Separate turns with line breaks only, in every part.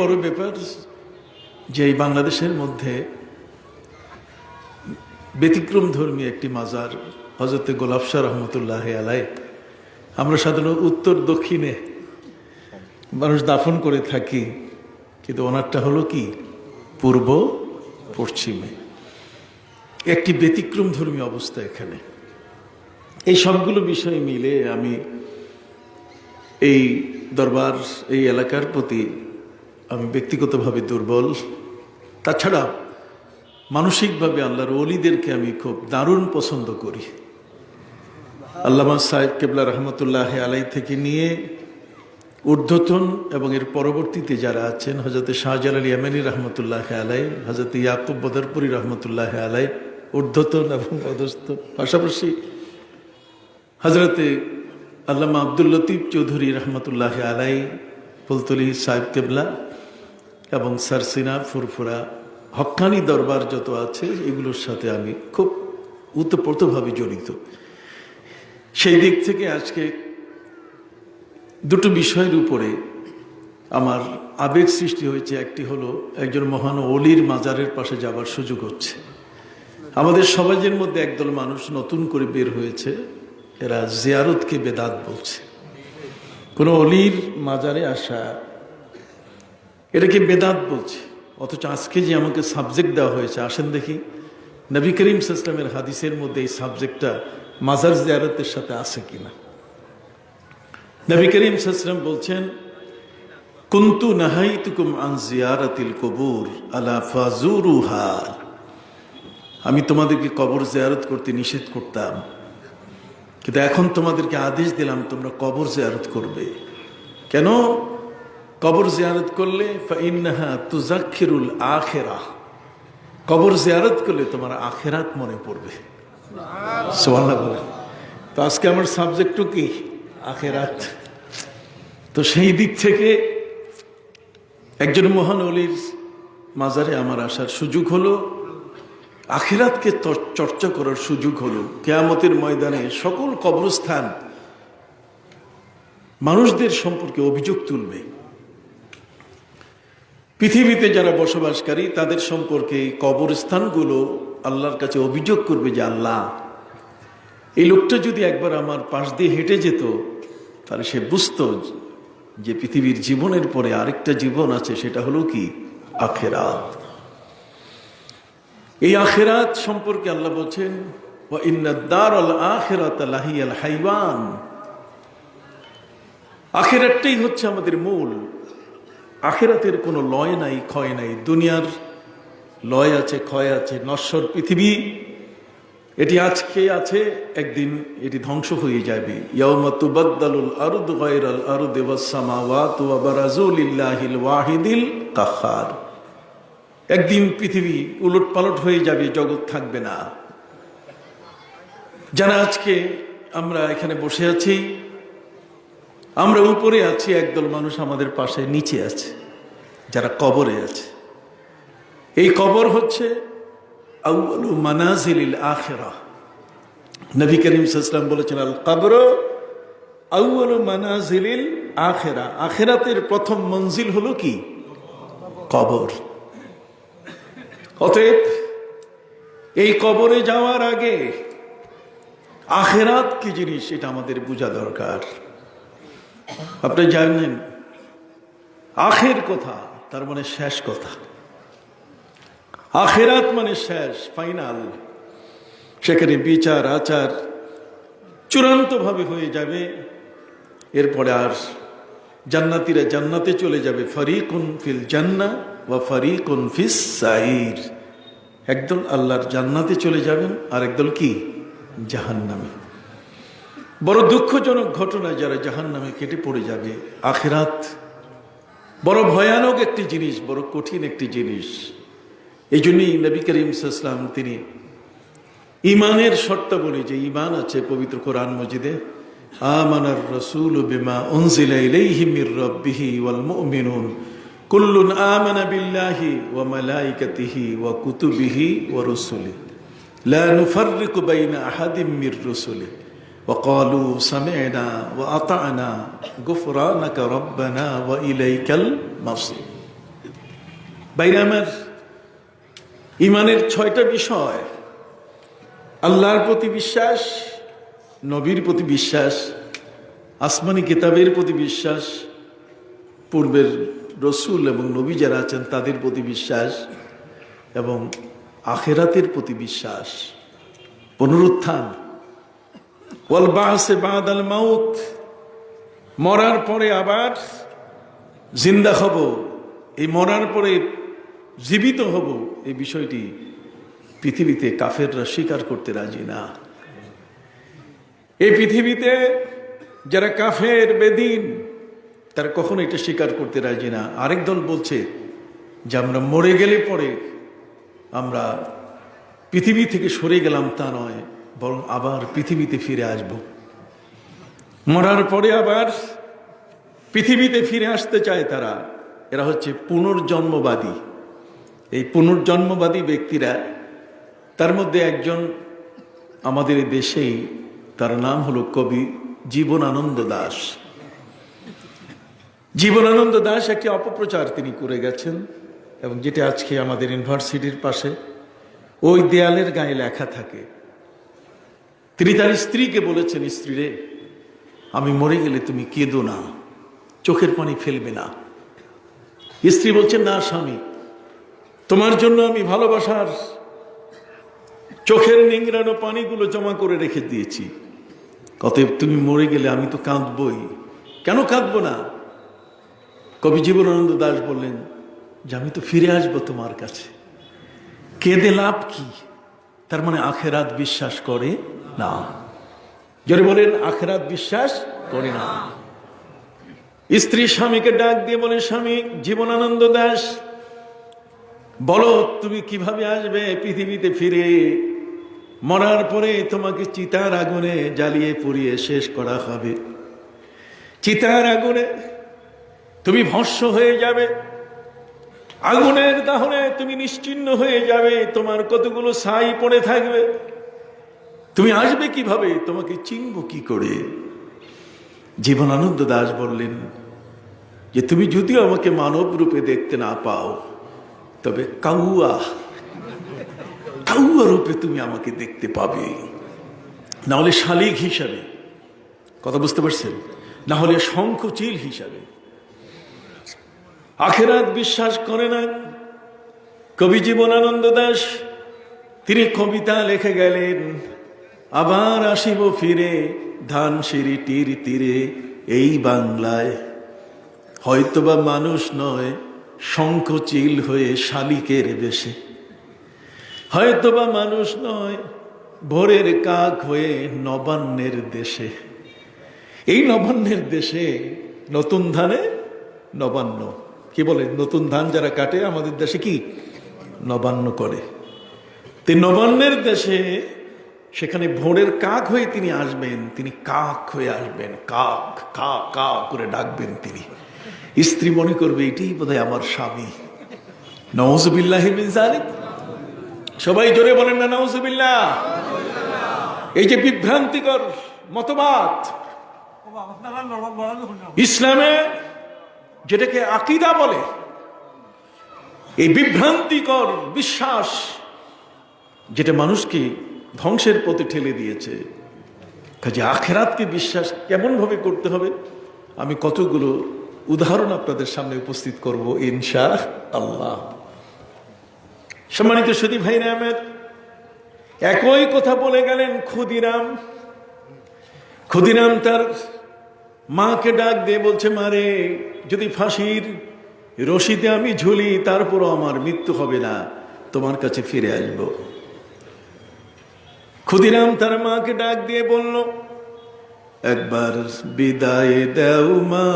বড় ব্যাপার যে এই বাংলাদেশের মধ্যে ব্যতিক্রম ধর্মী একটি মাজার হযরত গোলাপ শাহ রহমতুল্লাহ আলাই। আমরা সাধারণত উত্তর দক্ষিণে মানুষ দাফন করে থাকি, কিন্তু ওনারটা হলো কি পূর্ব পশ্চিমে। একটি ব্যতিক্রম ধর্মী অবস্থা এখানে। এই সবগুলো বিষয় মিলে আমি এই দরবার, এই এলাকার প্রতি আমি ব্যক্তিগতভাবে দুর্বল। তাছাড়া মানসিকভাবে আল্লাহর ওলিদেরকে আমি খুব দারুণ পছন্দ করি। আল্লামা সাহেব কেবলা রহমতুল্লাহ আলাই থেকে নিয়ে ঊর্ধ্বতন এবং এর পরবর্তীতে যারা আছেন, হযরত শাহজালাল ইয়ামানী রহমতুল্লাহ আলাই, হযরত ইয়াকুব বদরপুরি রহমতুল্লাহ আলাই, ঊর্ধ্বতন এবং অধস্থ, পাশাপাশি হযরতে আল্লামা আব্দুল লতিফ চৌধুরী রহমতুল্লাহ আলাই, ফুলতলি সাহেব কেবলা এবং সারসিনা ফুরফুরা হক্কানি দরবার যত আছে এগুলোর সাথে আমি খুব ওতপ্রোতভাবে জড়িত। সেই দিক থেকে আজকে দুটো বিষয়ের উপরে আমার আবেগ সৃষ্টি হয়েছে। একটি হলো একজন মহান ওলির মাজারের পাশে যাবার সুযোগ হচ্ছে। আমাদের সমাজের মধ্যে একদল মানুষ নতুন করে বের হয়েছে, এরা জিয়ারতকে বেদাত বলছে। কোনো অলির মাজারে আসা এটাকে বেদাত বলছে। অথচ আজকে যে আমাকে সাবজেক্ট দেওয়া হয়েছে, আসেন দেখি নবী করিম সাল্লাল্লাহু আলাইহি ওয়াসাল্লামের হাদিসের মধ্যে এই সাবজেক্টটা মাজার জিয়ারতের সাথে আছে কিনা। নবী করিম সাল্লাল্লাহু আলাইহি ওয়াসাল্লাম বলছেন, কুনতু নাহাইতুকুম আন জিয়ারাতিল কুবুর আলা ফাজুরুহা। আমি তোমাদেরকে কবর জিয়ারত করতে নিষেধ করতাম, কিন্তু এখন তোমাদেরকে আদেশ দিলাম তোমরা কবর জিয়ারত করবে। কেন? কবর জিয়ারত করলে ফাইন্নাহা তুযাক্কিরুল আখিরাহ, কবর জিয়ারত করলে তোমার আখিরাত মনে পড়বে। সুবহানাল্লাহ বলে। তো আজকে আমার সাবজেক্টও কি আখিরাত। তো সেই দিক থেকে একজন মহান ওলির মাজারে আমার আসার সুযোগ হলো, আখিরাতকে চর্চা করার সুযোগ হলো। কিয়ামতের ময়দানে সকল কবরস্থান মানুষদের সম্পর্কে অভিযোগ তুলবে। পৃথিবীতে যারা বসবাসকারী তাদের সম্পর্কে এই কবরস্থানগুলো আল্লাহর কাছে অভিযোগ করবে যে আল্লাহ, এই লোকটা যদি একবার আমার পাশ দিয়ে হেঁটে যেত তাহলে সে বুঝতো যে পৃথিবীর জীবনের পরে আরেকটা জীবন আছে, সেটা হলো কি আখিরাত। এই আখিরাত সম্পর্কে আল্লাহ বলছেন, ওয়া ইন্নাদ দারাল আখিরাতা লাহিয়াল হাইওয়ান। আখিরাতটাই হচ্ছে আমাদের মূল। আখিরাতের কোনো লয় নাই, ক্ষয় নাই। দুনিয়ার লয় আছে, ক্ষয় আছে, নশ্বর পৃথিবী, এটি আজকে আছে, একদিন এটি ধ্বংস হয়ে যাবে। ইয়াউমা তুবাদদালুল আরদু গায়রাল আরদি ওয়াস সামাওয়াতু ওয়া বারাজু লিল্লাহিল ওয়াহিদিল কাহ্হার। একদিন পৃথিবী উলটপালট হয়ে যাবে, জগৎ থাকবে না। যারা আজকে আমরা এখানে বসে আছি, আমরা উপরে আছি, একদল মানুষ আমাদের পাশে নিচে আছে, যারা কবরে আছে। এই কবর হচ্ছে আউয়ালু মানাজিলিল আখিরাহ। নবী করিম সাল্লাল্লাহু আলাইহি ওয়াসাল্লাম বলেছেন, আল কবর আউয়ালু মানাজিলিল আখিরাহ। আখিরাতের প্রথম মঞ্জিল হলো কি কবর। অতএব এই কবরে যাওয়ার আগে আখিরাত কি জিনিস এটা আমাদের বোঝা দরকার। আপনি জানেন আখির কথা তার মানে শেষ কথা। আখিরাত মানে শেষ, ফাইনাল। সেখানে বিচার আচার চূড়ান্ত ভাবে হয়ে যাবে। এরপরে আর জান্নাতীরা জান্নাতে চলে যাবে, ফারিকুন ফিল জান্নাহ ওয়া ফারিকুন ফিস সাইর। একদল আল্লাহর জান্নাতে চলে যাবেন, আর একদল কি জাহান্নামে। বড় দুঃখজনক ঘটনা, যারা জাহান্নামে কেটে পড়ে যাবে। আখিরাত বড় ভয়ানক একটি জিনিস, বড় কঠিন একটি জিনিস। এই জন্যই নবী করিম সাল্লাল্লাহু আলাইহি ওয়াসাল্লাম তিনি ঈমানের শর্তাবলী, যে ঈমান আছে পবিত্র কোরআন মজিদে, আমানার রাসূলু বিমা উনজিলা ইলাইহি মির রাব্বিহি ওয়াল মুমিনুন কুল্লুন আমানা বিল্লাহি ওয়া মালাইকাতিহি ওয়া কুতুবিহি ওয়া রুসুলিহি লা নুফাররিকু বাইনা আহাদিম মির রুসুলিহি ওয়া ক্বালু সামি'না ওয়া আতা'না গুফরানাকা রাব্বানা ওয়া ইলাইকাল মাসির। বাইরে আমার, ইমানের 6টা বিষয়: আল্লাহর প্রতি বিশ্বাস, নবীর প্রতি বিশ্বাস, আসমানি কিতাবের প্রতি বিশ্বাস, পূর্বের রসুল এবং নবী যারা আছেন তাদের প্রতি বিশ্বাস, এবং আখেরাতের প্রতি বিশ্বাস, পুনরুত্থান, ওয়াল বাসে বাদাল মাউত, মরার পরে আবার জিন্দা হব, এই মরার পরে জীবিত হব, এই বিষয়টি পৃথিবীতে কাফেররা স্বীকার করতে রাজি না। এই পৃথিবীতে যারা কাফের বেদিন তারা কখনো এটা স্বীকার করতে রাজি না। আরেক দল বলছে যে আমরা মরে গেলে পরে আমরা পৃথিবী থেকে সরে গেলাম, তা নয়, বরং আবার পৃথিবীতে ফিরে আসব। মরার পরে আবার পৃথিবীতে ফিরে আসতে চায় তারা। এরা হচ্ছে পুনর্জন্মবাদী। এই পুনর্জন্মবাদী ব্যক্তিরা, তার মধ্যে একজন আমাদের দেশেই, তার নাম হলো কবি জীবনানন্দ দাশ। জীবনানন্দ দাশ একটি অপপ্রচার তিনি করে গেছেন, এবং যেটা আজকে আমাদের ইউনিভার্সিটির পাশে ওই দেয়ালের গায়ে লেখা থাকে। তিনি তার স্ত্রীকে বলেছেন, স্ত্রীরে, আমি মরে গেলে তুমি কেঁদো না, চোখের পানি ফেলবে না। স্ত্রী বলছেন, না স্বামী, তোমার জন্য আমি ভালোবাসার চোখের নিংড়ানো পানিগুলো জমা করে রেখে দিয়েছি, অতএব তুমি মরে গেলে আমি তো কাঁদবই। কেন কাঁদবো না? কবি জীবনানন্দ দাশ বললেন যে আমি তো ফিরে আসবো তোমার কাছে, কেঁদে লাভ কি? তার মানে আখেরাত বিশ্বাস করে না। যারা বলেন আখেরাত বিশ্বাস করে না। স্ত্রী স্বামীকে ডাক দিয়ে বলে, স্বামী জীবনানন্দ দাশ, বলো তুমি কিভাবে আসবে পৃথিবীতে ফিরে? মরার পরে তোমাকে চিতার আগুনে জ্বালিয়ে পুড়িয়ে শেষ করা হবে। চিতার আগুনে তুমি ভস্ম হয়ে যাবে, আগুনের দাহনে তুমি নিশ্চিহ্ন হয়ে যাবে, তোমার কতগুলো ছাই পড়ে থাকবে। তুমি আসবে কিভাবে? তোমাকে চিনব কি করে? জীবনানন্দ দাশ বললেন যে তুমি যদিও আমাকে মানব রূপে দেখতে না পাও, তবে কাউয়া রূপে তুমি আমাকে দেখতে পাবে, না হলে শালিক হিসাবে, কথা বুঝতে পারছেন, না হলে শঙ্খচিল হিসাবে। আখেরাত বিশ্বাস করে না কবি জীবনানন্দ দাশ। তিনি কবিতা লিখে গেলেন, আবার আসিব ফিরে ধানসিঁড়িটির তীরে এই বাংলায়, হয়তোবা মানুষ নয় শঙ্খচিল হয়ে শালিকের বেশে, হয়তোবা মানুষ নয় ভোরের কাক হয়ে নবান্নের দেশে। এই নবান্নের দেশে নতুন ধানে নবান্ন, কি বলে, নতুন ধান যারা কাটে আমাদের দেশে কি নবান্ন করে। তো নবান্নের দেশে সেখানে ভোরের কাক হয়ে তিনি আসবেন, তিনি কাক হয়ে আসবেন, কাক কা কা করে ডাকবেন তিনি। স্ত্রী মনে করবে এটাই বোধহয় আমার স্বামী। নাউজুবিল্লাহি মিন যালিক। সবাই জোরে বলেন না নাউজুবিল্লাহ। এই যে বিভ্রান্তিকর মতবাদ ইসলামে, যেটাকে আকীদা বলে, এই বিভ্রান্তিকর বিশ্বাস যেটা মানুষকে ধ্বংসের পথে ঠেলে দিয়েছে। কাজে আখেরাতকে বিশ্বাস কেমন ভাবে করতে হবে, আমি কতগুলো উদাহরণ আপনাদের সামনে উপস্থিত করব ইনশাআল্লাহ। সম্মানিত সুধী ভাইরা আমার, একই কথা বলে গেলেন ক্ষুদিরাম। ক্ষুদিরাম তার মাকে ডাক দিয়ে বলছে, মারে, যদি ফাঁসির রশিতে আমি ঝুলি তারপরও আমার মৃত্যু হবে না, তোমার কাছে ফিরে আসব। ক্ষুদিরাম তার মাকে ডাক দিয়ে বলল, একবার বিদায় দাও মা,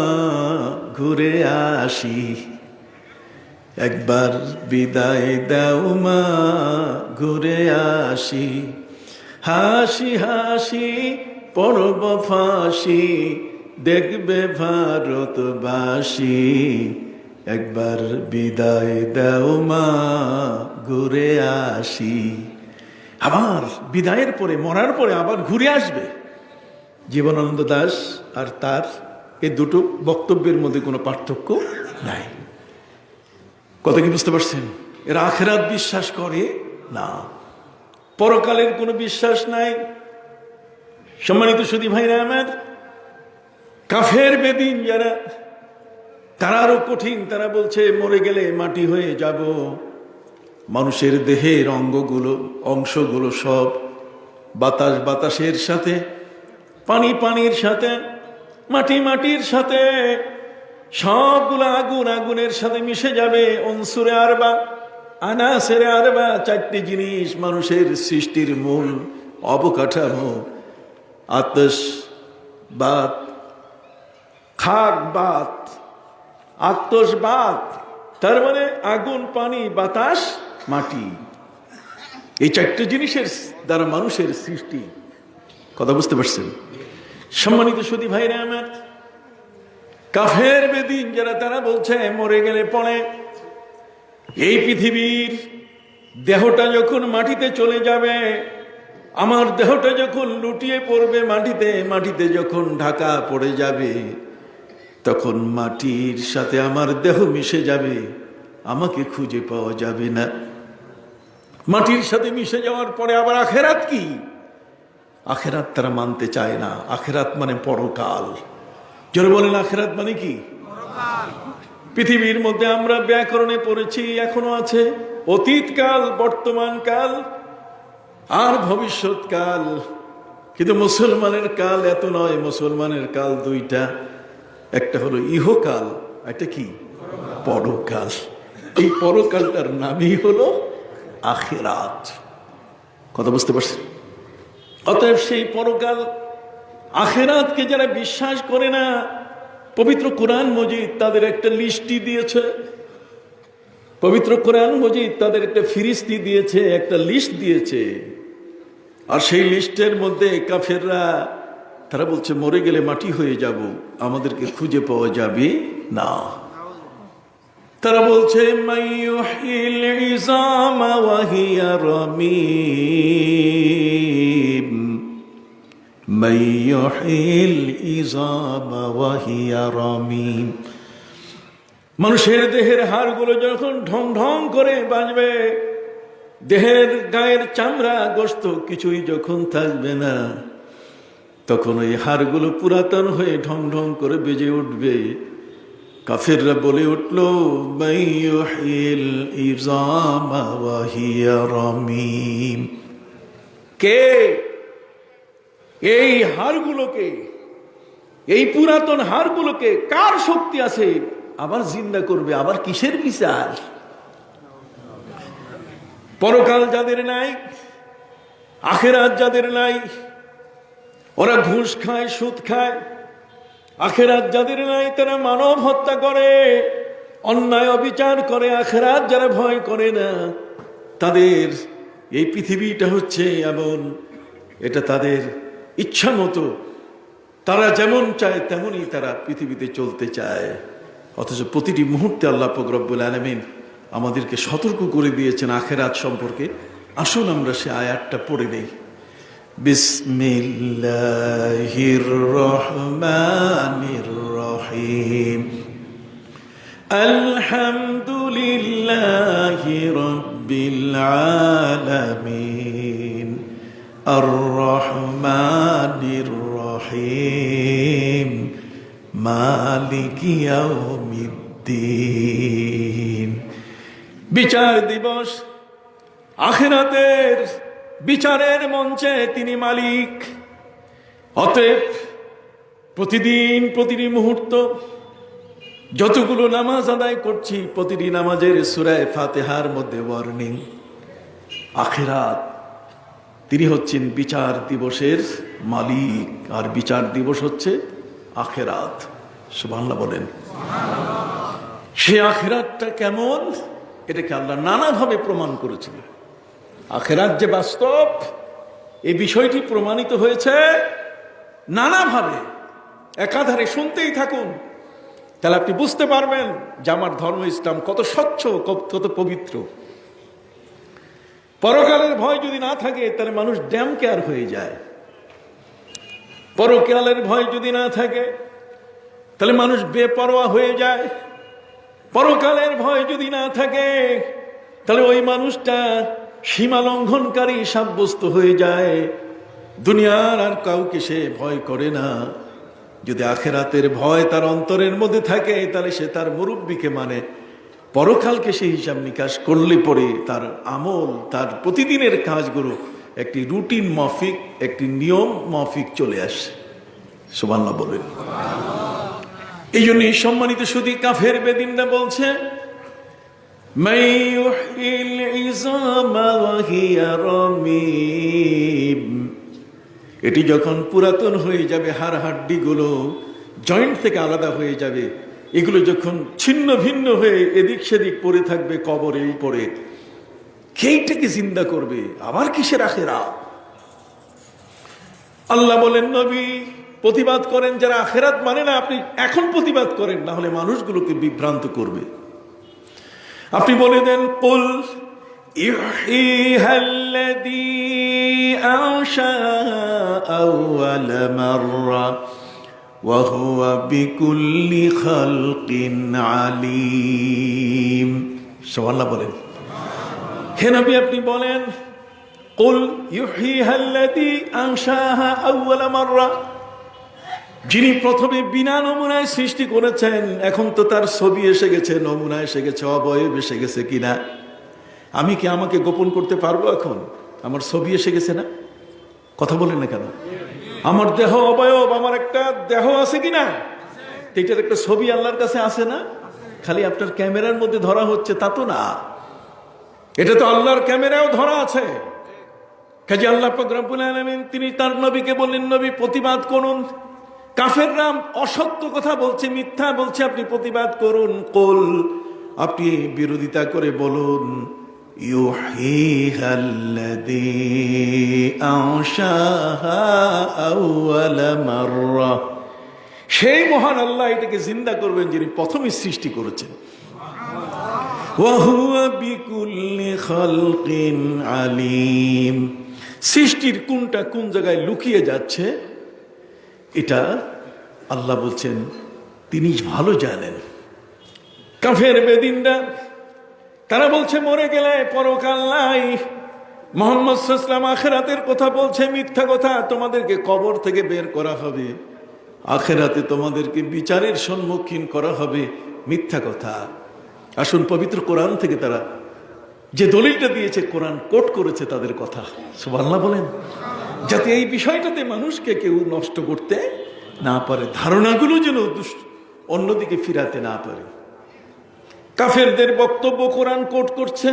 ঘুরে আসি। একবার বিদায় দাও মা, ঘুরে আসি। হাসি হাসি পড়ব ফাঁসি, দেখবে ভারতবাসী। একবার বিদায় দাও মা, ঘুরে আসি। আবার বিদায়ের পরে, মরার পরে আবার ঘুরে আসবে। জীবনানন্দ দাশ আর তার এই দুটো বক্তব্যের মধ্যে কোনো পার্থক্য নাই। কথা কি বুঝতে পারছেন? এরা আখিরাত বিশ্বাস করে না, পরকালের কোনো বিশ্বাস নাই। সম্মানিত সুধী ভাইরা আমার, কাফের বেদিন যারা, তারা আরো কঠিন। তারা বলছে মরে গেলে মাটি হয়ে যাব। মানুষের দেহের অংশগুলো সব বাতাসের সাথে, পানির সাথে, মাটির সাথে, সবগুলো আগুনের সাথে মিশে যাবে। অনসুরে আরবা, আনাসেরে আরবা, 4টি জিনিস মানুষের সৃষ্টির মূল অবকাঠামো। আতশ বাত, খাক বাত, আতশ বাত, তার মানে আগুন, পানি, বাতাস, মাটি। এই 4টি জিনিসের দ্বারা মানুষের সৃষ্টি। কথা বুঝতে পারছেন? সম্মানিত সুধী ভাইরা আমার, কাফের বেদিন যারা, তারা বলছে মরে গেলে পরে এই পৃথিবীর দেহটা যখন মাটিতে চলে যাবে, আমার দেহটা যখন লুটিয়ে পড়বে মাটিতে যখন ঢাকা পড়ে যাবে, তখন মাটির সাথে আমার দেহ মিশে যাবে, আমাকে খুঁজে পাওয়া যাবে না। মাটির সাথে মিশে যাওয়ার পরে আবার আখেরাত কি? আখেরাত তারা মানতে চায় না। আখেরাত মানে পরকাল। যারা বলেন আখেরাত মানে কি? পৃথিবীর মধ্যে আমরা ব্যাকরণে পড়েছি, এখনো আছে অতীতকাল, বর্তমানকাল আর ভবিষ্যৎকাল। কিন্তু মুসলমানের কাল এত নয়। মুসলমানের কাল 2টা, একটা হলো ইহকাল, একটা কি? পরকাল। এই পরকালটার নামই হলো আখিরাত। কথা বুঝতে পারছেন? অতএব সেই পরকাল আখিরাতকে যারা বিশ্বাস করে না, পবিত্র কোরআন মজিদ তাদের একটা লিস্টি দিয়েছে। পবিত্র কোরআন মজিদ তাদের একটা ফিরিস্তি দিয়েছে, একটা লিস্ট দিয়েছে। আর সেই লিস্টের মধ্যে কাফেররা, তারা বলছে মরে গেলে মাটি হয়ে যাব, আমাদেরকে খুঁজে পাওয়া যাবে না। তারা বলছে মাইয়ুহিল ইযামা ওয়া হিয়া রামীম, মাইয়ুহিল ইযামা ওয়া হিয়া রামীম। মানুষের দেহের হাড়গুলো যখন ঢং ঢং করে বাজবে, দেহের গায়ের চামড়া গোশত কিছুই যখন থাকবে না, তখন ওই হাড়গুলো পুরাতন হয়ে ঢং ঢং করে বেজে উঠবে। কাফেররা বলে উঠল মাইয়ুহিল ইযামা ওয়া হিয়া রামীম। কে এই হাড়গুলোকে, এই পুরাতন হাড়গুলোকে, কার শক্তি আছে আবার জিন্দা করবে? আবার কিসের বিচার? পরকাল যাদের নাই, আখেরাত যাদের নাই, ওরা ঘুষ খায়, সুদ খায়। আখেরাত যাদের নাই, তারা মানব হত্যা করে, অন্যায় অবিচার করে। আখেরাত যারা ভয় করে না, তাদের এই পৃথিবীটা হচ্ছে এমন, এটা তাদের ইচ্ছা মতো, তারা যেমন চায় তেমনই তারা পৃথিবীতে চলতে চায়। অথচ প্রতিটি মুহূর্তে আল্লাহ পাক রব্বুল আলামিন আমাদেরকে সতর্ক করে দিয়েছেন আখেরাত সম্পর্কে। আসুন আমরা সে আয়াতটা পড়ে নেই। বিসমিল্লাহির রহমানির রহিম। আলহামদুলিল্লাহি রাব্বিল আলামিন, আর রহমানির রহিম, মালিকি ইয়াউমিদ্দিন। বিচার দিবস, আখিরাতের বিচারের মঞ্চে তিনি মালিক। অতএব প্রতিদিন, প্রতিটি মুহূর্ত যতগুলো নামাজ আদায় করছি, প্রতিটি নামাজের সূরা ফাতিহার মধ্যে ওয়ার্নিং। আখিরাত, তিনি হচ্ছেন বিচার দিবসের মালিক, আর বিচার দিবস হচ্ছে আখিরাত। সুবহানাল্লাহ বলেন। সে আখিরাতটা কেমন, এটাকে আল্লাহ নানাভাবে প্রমাণ করেছেন। আখিরাত যে বাস্তব, এই বিষয়টি প্রমাণিত হয়েছে নানাভাবে। একাধারে শুনতেই থাকুন, তাহলে আপনি বুঝতে পারবেন যে আমার ধর্ম ইসলাম কত স্বচ্ছ, কত পবিত্র। পরকালের ভয় যদি না থাকে, তাহলে মানুষ ড্যাম কেয়ার হয়ে যায়। পরকালের ভয় যদি না থাকে, তাহলে মানুষ বেপরোয়া হয়ে যায়। পরকালের ভয় যদি না থাকে তাহলে ওই মানুষটা সীমা লঙ্ঘনকারী সাব্যস্ত হয়ে যায়। দুনিয়ার আর কাউকে সে ভয় করে না। যদি আখেরাতের ভয় তার অন্তরের মধ্যে থাকে তাহলে সে তার মুরব্বীকে মানে। পরকালকে সে হিসাব নিকাশ করলে পরে তার আমল, তার প্রতিদিনের কাজগুলো একটি রুটিন মাফিক, একটি নিয়ম মাফিক চলে আসে। সুবহানাল্লাহ বলেন। এই জন্যই সম্মানিত শুধু কাফের বেদিনরা বলছে এটি যখন পুরাতন হয়ে যাবে, হাড় হাড্ডি গুলো জয়েন্ট থেকে আলাদা হয়ে যাবে, এগুলো যখন ছিন্ন ভিন্ন হয়ে এদিক সেদিক পড়ে থাকবে কবরে পড়ে, কেইটাকে জিন্দা করবে? আবার কিসের আখেরাত? আল্লাহ বলেন নবী প্রতিবাদ করেন, যারা আখেরাত মানে না আপনি এখন প্রতিবাদ করেন, না হলে মানুষগুলোকে বিভ্রান্ত করবে। আপনি বলে দেন কুল ইউহিহাল্লাযী আনশা আউওয়াল মাররা ওয়া হুয়া বিকুল্লি খালকিন আলীম। সুবহানাল্লাহ বলেন। হে নবী আপনি বলেন কুল ইউহিহাল্লাযী আনশাহা আউওয়াল মাররা, যিনি প্রথমে বিনা নমুনায় সৃষ্টি করেছেন, এখন তো তার ছবি এসে গেছে, নমুনা এসে গেছে, অবয়ব এসে গেছে কিনা? আমি কি আমাকে গোপন করতে পারবো? এখন আমার ছবি এসে গেছে না? কথা বলেন না কেন? আমার দেহ অবয়ব, আমার একটা দেহ আছে কিনা? এটার একটা ছবি আল্লাহর কাছে আছে না? খালি আপনার ক্যামেরার মধ্যে ধরা হচ্ছে তা তো না, এটা তো আল্লাহর ক্যামেরাও ধরা আছে। কাজে আল্লাহ পাক রব্বুল আলামিন তিনি তার নবীকে বললেন নবী প্রতিবাদ করুন। কাফেররা অসত্য কথা বলছে, মিথ্যা বলছে, আপনি প্রতিবাদ করুন। কুল আপনি বিরোধিতা করে বলুন ইউহিহাল্লাযী আনশাহা আউওয়াল মাররা, সেই মহান আল্লাহ এটাকে জিন্দা করবেন যিনি প্রথমে সৃষ্টি করেছেন। ওয়া হুয়া বিকুল্লি খালকিন আলীম, সৃষ্টির কোনটা কোন জায়গায় লুকিয়ে যাচ্ছে এটা আল্লাহ বলছেন তিনি ভালো জানেন। কাফের বেদিনরা তারা বলছে মরে গেলে পরকাল নাই। মুহাম্মদ সাল্লাল্লাহু আলাইহি ওয়াসাল্লাম আখিরাতের কথা বলছে, মিথ্যা কথা। তোমাদেরকে কবর থেকে বের করা হবে, আখিরাতে তোমাদেরকে বিচারের সম্মুখীন করা হবে, মিথ্যা কথা। আসুন পবিত্র কোরআন থেকে তারা যে দলিলটা দিয়েছে, কোরআন কোট করেছে তাদের কথা। সুবহানাল্লাহ বলেন। যাতে এই বিষয়টাতে মানুষকে কেউ নষ্ট করতে না পারে, ধারণাগুলো যেন অন্যদিকে ফিরাতে না পারে। কাফেরদের বক্তব্য কোরআন কোট করছে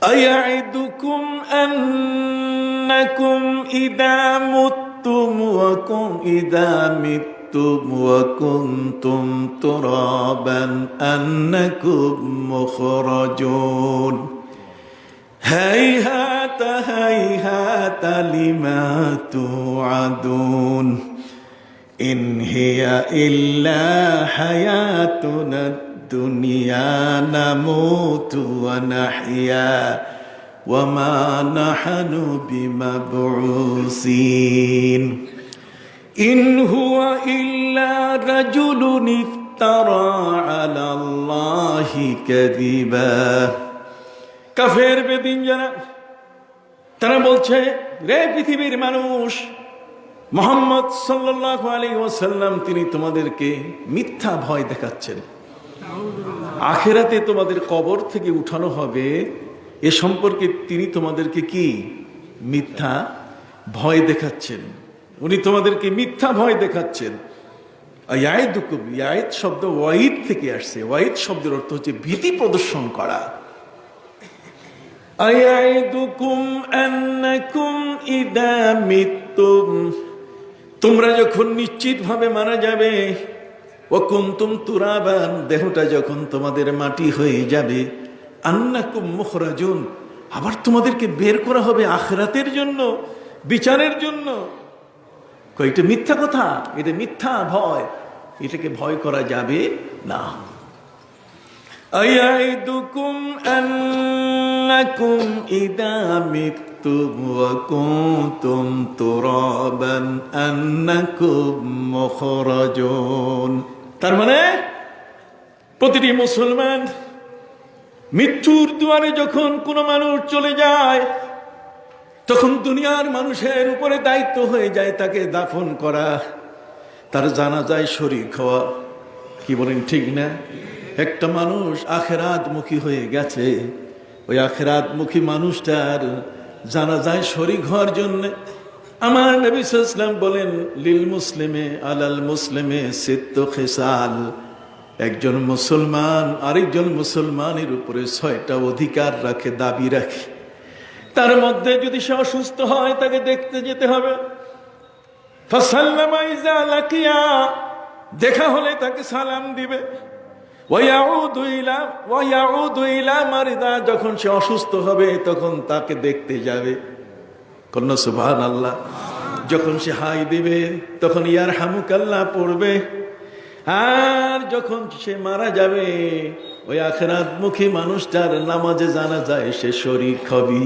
আয়াইদুকুম আন্নাকুম ইদা মুততুম ওয়া কুম ইদা মিততুম ওয়া কুনতুম তুরাবান আন্নাকুম মুখরাজুন হাইহাতা হাইহাতা লিমা তুআদুন ইন হিয়া ইল্লা হায়াতুনা দুনিয়া নামুতু ওয়া নাহইয়া ওয়া মা নাহনু বিমাবউসিন ইন হুয়া ইল্লা রাজুলুন ইফতারা আলাল্লাহি কাযিবা। কাফের বেদিন যারা তারা বলছে রে পৃথিবীর মানুষ, মুহাম্মদ সাল্লাল্লাহু আলাইহি ওয়াসাল্লাম তিনি তোমাদেরকে মিথ্যা ভয় দেখাচ্ছেন। আখিরাতে তোমাদের কবর থেকে উঠানো হবে এ সম্পর্কে তিনি তোমাদেরকে কি মিথ্যা ভয় দেখাচ্ছেন। উনি তোমাদেরকে মিথ্যা ভয় দেখাচ্ছেন। ইয়াইদুকুম, ইয়াইদ শব্দ ওয়াইদ থেকে আসছে। ওয়াইদ শব্দের অর্থ হচ্ছে ভীতি প্রদর্শন করা। আয়াইদুকুম আন্নাকুম ইদা মিততুম, তোমরা যখন নিশ্চিত ভাবে মারা যাবে, ওয়া কুনতুম তুরাবান, দেহটা যখন তোমাদের মাটি হয়ে যাবে, আন্নাকুম মুখরাজুন, আবার তোমাদেরকে বের করা হবে আখিরাতের জন্য, বিচারের জন্য। এটা মিথ্যা কথা, এটা মিথ্যা ভয়, এটাকে ভয় করা যাবে না। আয়াইদুকুম আন্নাকুম ইদা মিততুম ওয়া কুনতুম তুরাবান আন্নাকুম মুখরাজুন। তার মানে প্রতিটি মুসলমান মৃত্যুর দুয়ারে যখন কোনো মানুষ চলে যায়, তখন দুনিয়ার মানুষের উপরে দায়িত্ব হয়ে যায় তাকে দাফন করা, তার জানাজায় শরীক হওয়া। কি বলেন, ঠিক না? একটা মানুষ আখেরাতমুখী হয়ে গেছে, ওই আখেরাতমুখী মানুষটার জানাজায় শরীক হওয়ার জন্য আমার নবী সাল্লাল্লাহু আলাইহি ওয়াসাল্লাম বলেন, লিল মুসলিমে আলাল মুসলিমে সিত্তু খিসাল, একজন মুসলমান আরেকজন মুসলমানের উপরে 6টা অধিকার রাখে, দাবি রাখে। তার মধ্যে যদি সে অসুস্থ হয় তাকে দেখতে যেতে হবে। ফাসাল্লামা ইযা লাকিয়া, দেখা হলে তাকে সালাম দিবে। ওয়ায়াউদু ইলা মারিদা, যখন সে অসুস্থ হবে তখন তাকে দেখতে যাবে। কন্যা সুবহানাল্লাহ। যখন সে হাই দিবে তখন ইয়ারহামুকাল্লাহ পড়বে। আর যখন সে মারা যাবে, ওই আখিরাতমুখী মানুষটার নামাজে জানাজায় সে শরীক হবে।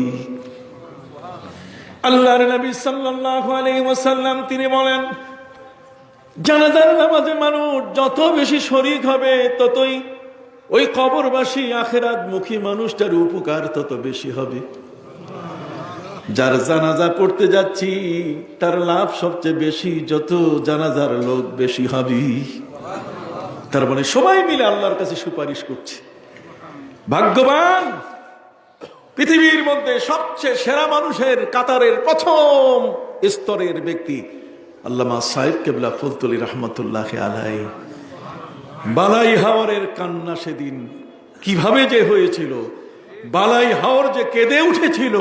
আল্লাহর নবী সাল্লাল্লাহু আলাইহি ওয়াসাল্লাম তিনি বলেন, জানাজার নামাজে মানুষ যত বেশি শরীক হবে ততই ওই কবরবাসী আখিরাতমুখী মানুষটার উপকার তত বেশি হবে। যার জানাজা পড়তে যাচ্ছি তার লাভ সবচেয়ে বেশি, যত জানাজার লোক বেশি হবে। তার মানে সবাই মিলে আল্লাহর কাছে সুপারিশ করছে। ভাগ্যবান পৃথিবীর মধ্যে সবচেয়ে সেরা মানুষের কাতারের প্রথম স্তরের ব্যক্তি আল্লামা সাহেব কেবলা ফুলতলি রহমতুল্লাহ আলাইহি। বালাই হাওরের কান্না সেদিন কিভাবে যে হয়েছিল, বালাই হাওর যে কেঁদে উঠেছিল,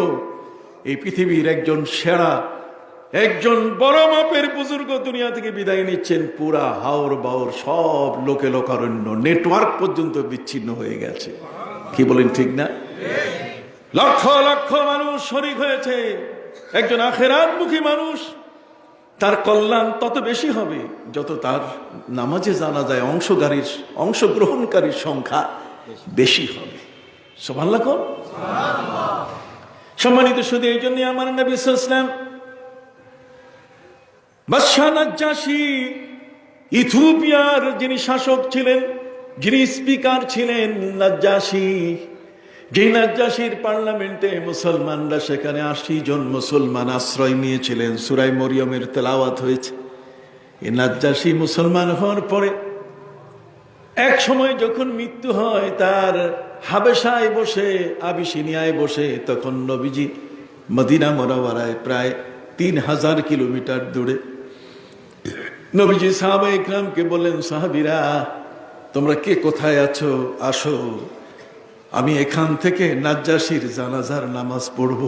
এই পৃথিবীর একজন সেরা, একজন বড় মাপের বুজুর্গ দুনিয়া থেকে বিদায় নিচ্ছেন। পুরা হাওর বাওর সব লোকে লোকারণ্য, নেটওয়ার্ক পর্যন্ত বিচ্ছিন্ন হয়ে গেছে। কি বলেন, ঠিক না? লক্ষ লক্ষ মানুষ শরীক হয়েছে। একজন আখিরাতমুখী মানুষ, তার কল্যাণ তত বেশি হবে যত তার নামাজে জানাজায় অংশগ্রহণকারীর সংখ্যা বেশি হবে। সুবহানাল্লাহ। সম্মানিত শুধু এই জন্য আমার নবী সাল্লাল্লাহু আলাইহি ওয়াসাল্লাম বাদশা নাজ্জাশী, ইথিওপিয়ার যিনি শাসক ছিলেন, যিনি স্পিকার ছিলেন, নাজ্জাশী, যে নাজ্জাশীর পার্লামেন্টে মুসলমানরা, সেখানে 80 জন মুসলমান আশ্রয় নিয়েছিলেন। সূরা মরিয়মের তেলাওয়াত হয়েছে। এই নাজ্জাশী মুসলমান হওয়ার পরে এক সময় যখন মৃত্যু হয়, তার হাবেশায় বসে, আবিসিনিয়ায় বসে, তখন নবীজি মদিনা মুনাওয়ারায় প্রায় 3000 কিলোমিটার দূরে। নবীজি সাহাবায়ে ইকরামকে বললেন, সাহাবীরা তোমরা কে কোথায় আছো, আসো, আমি এখান থেকে নাজ্জাশীর জানাজার নামাজ পড়ব।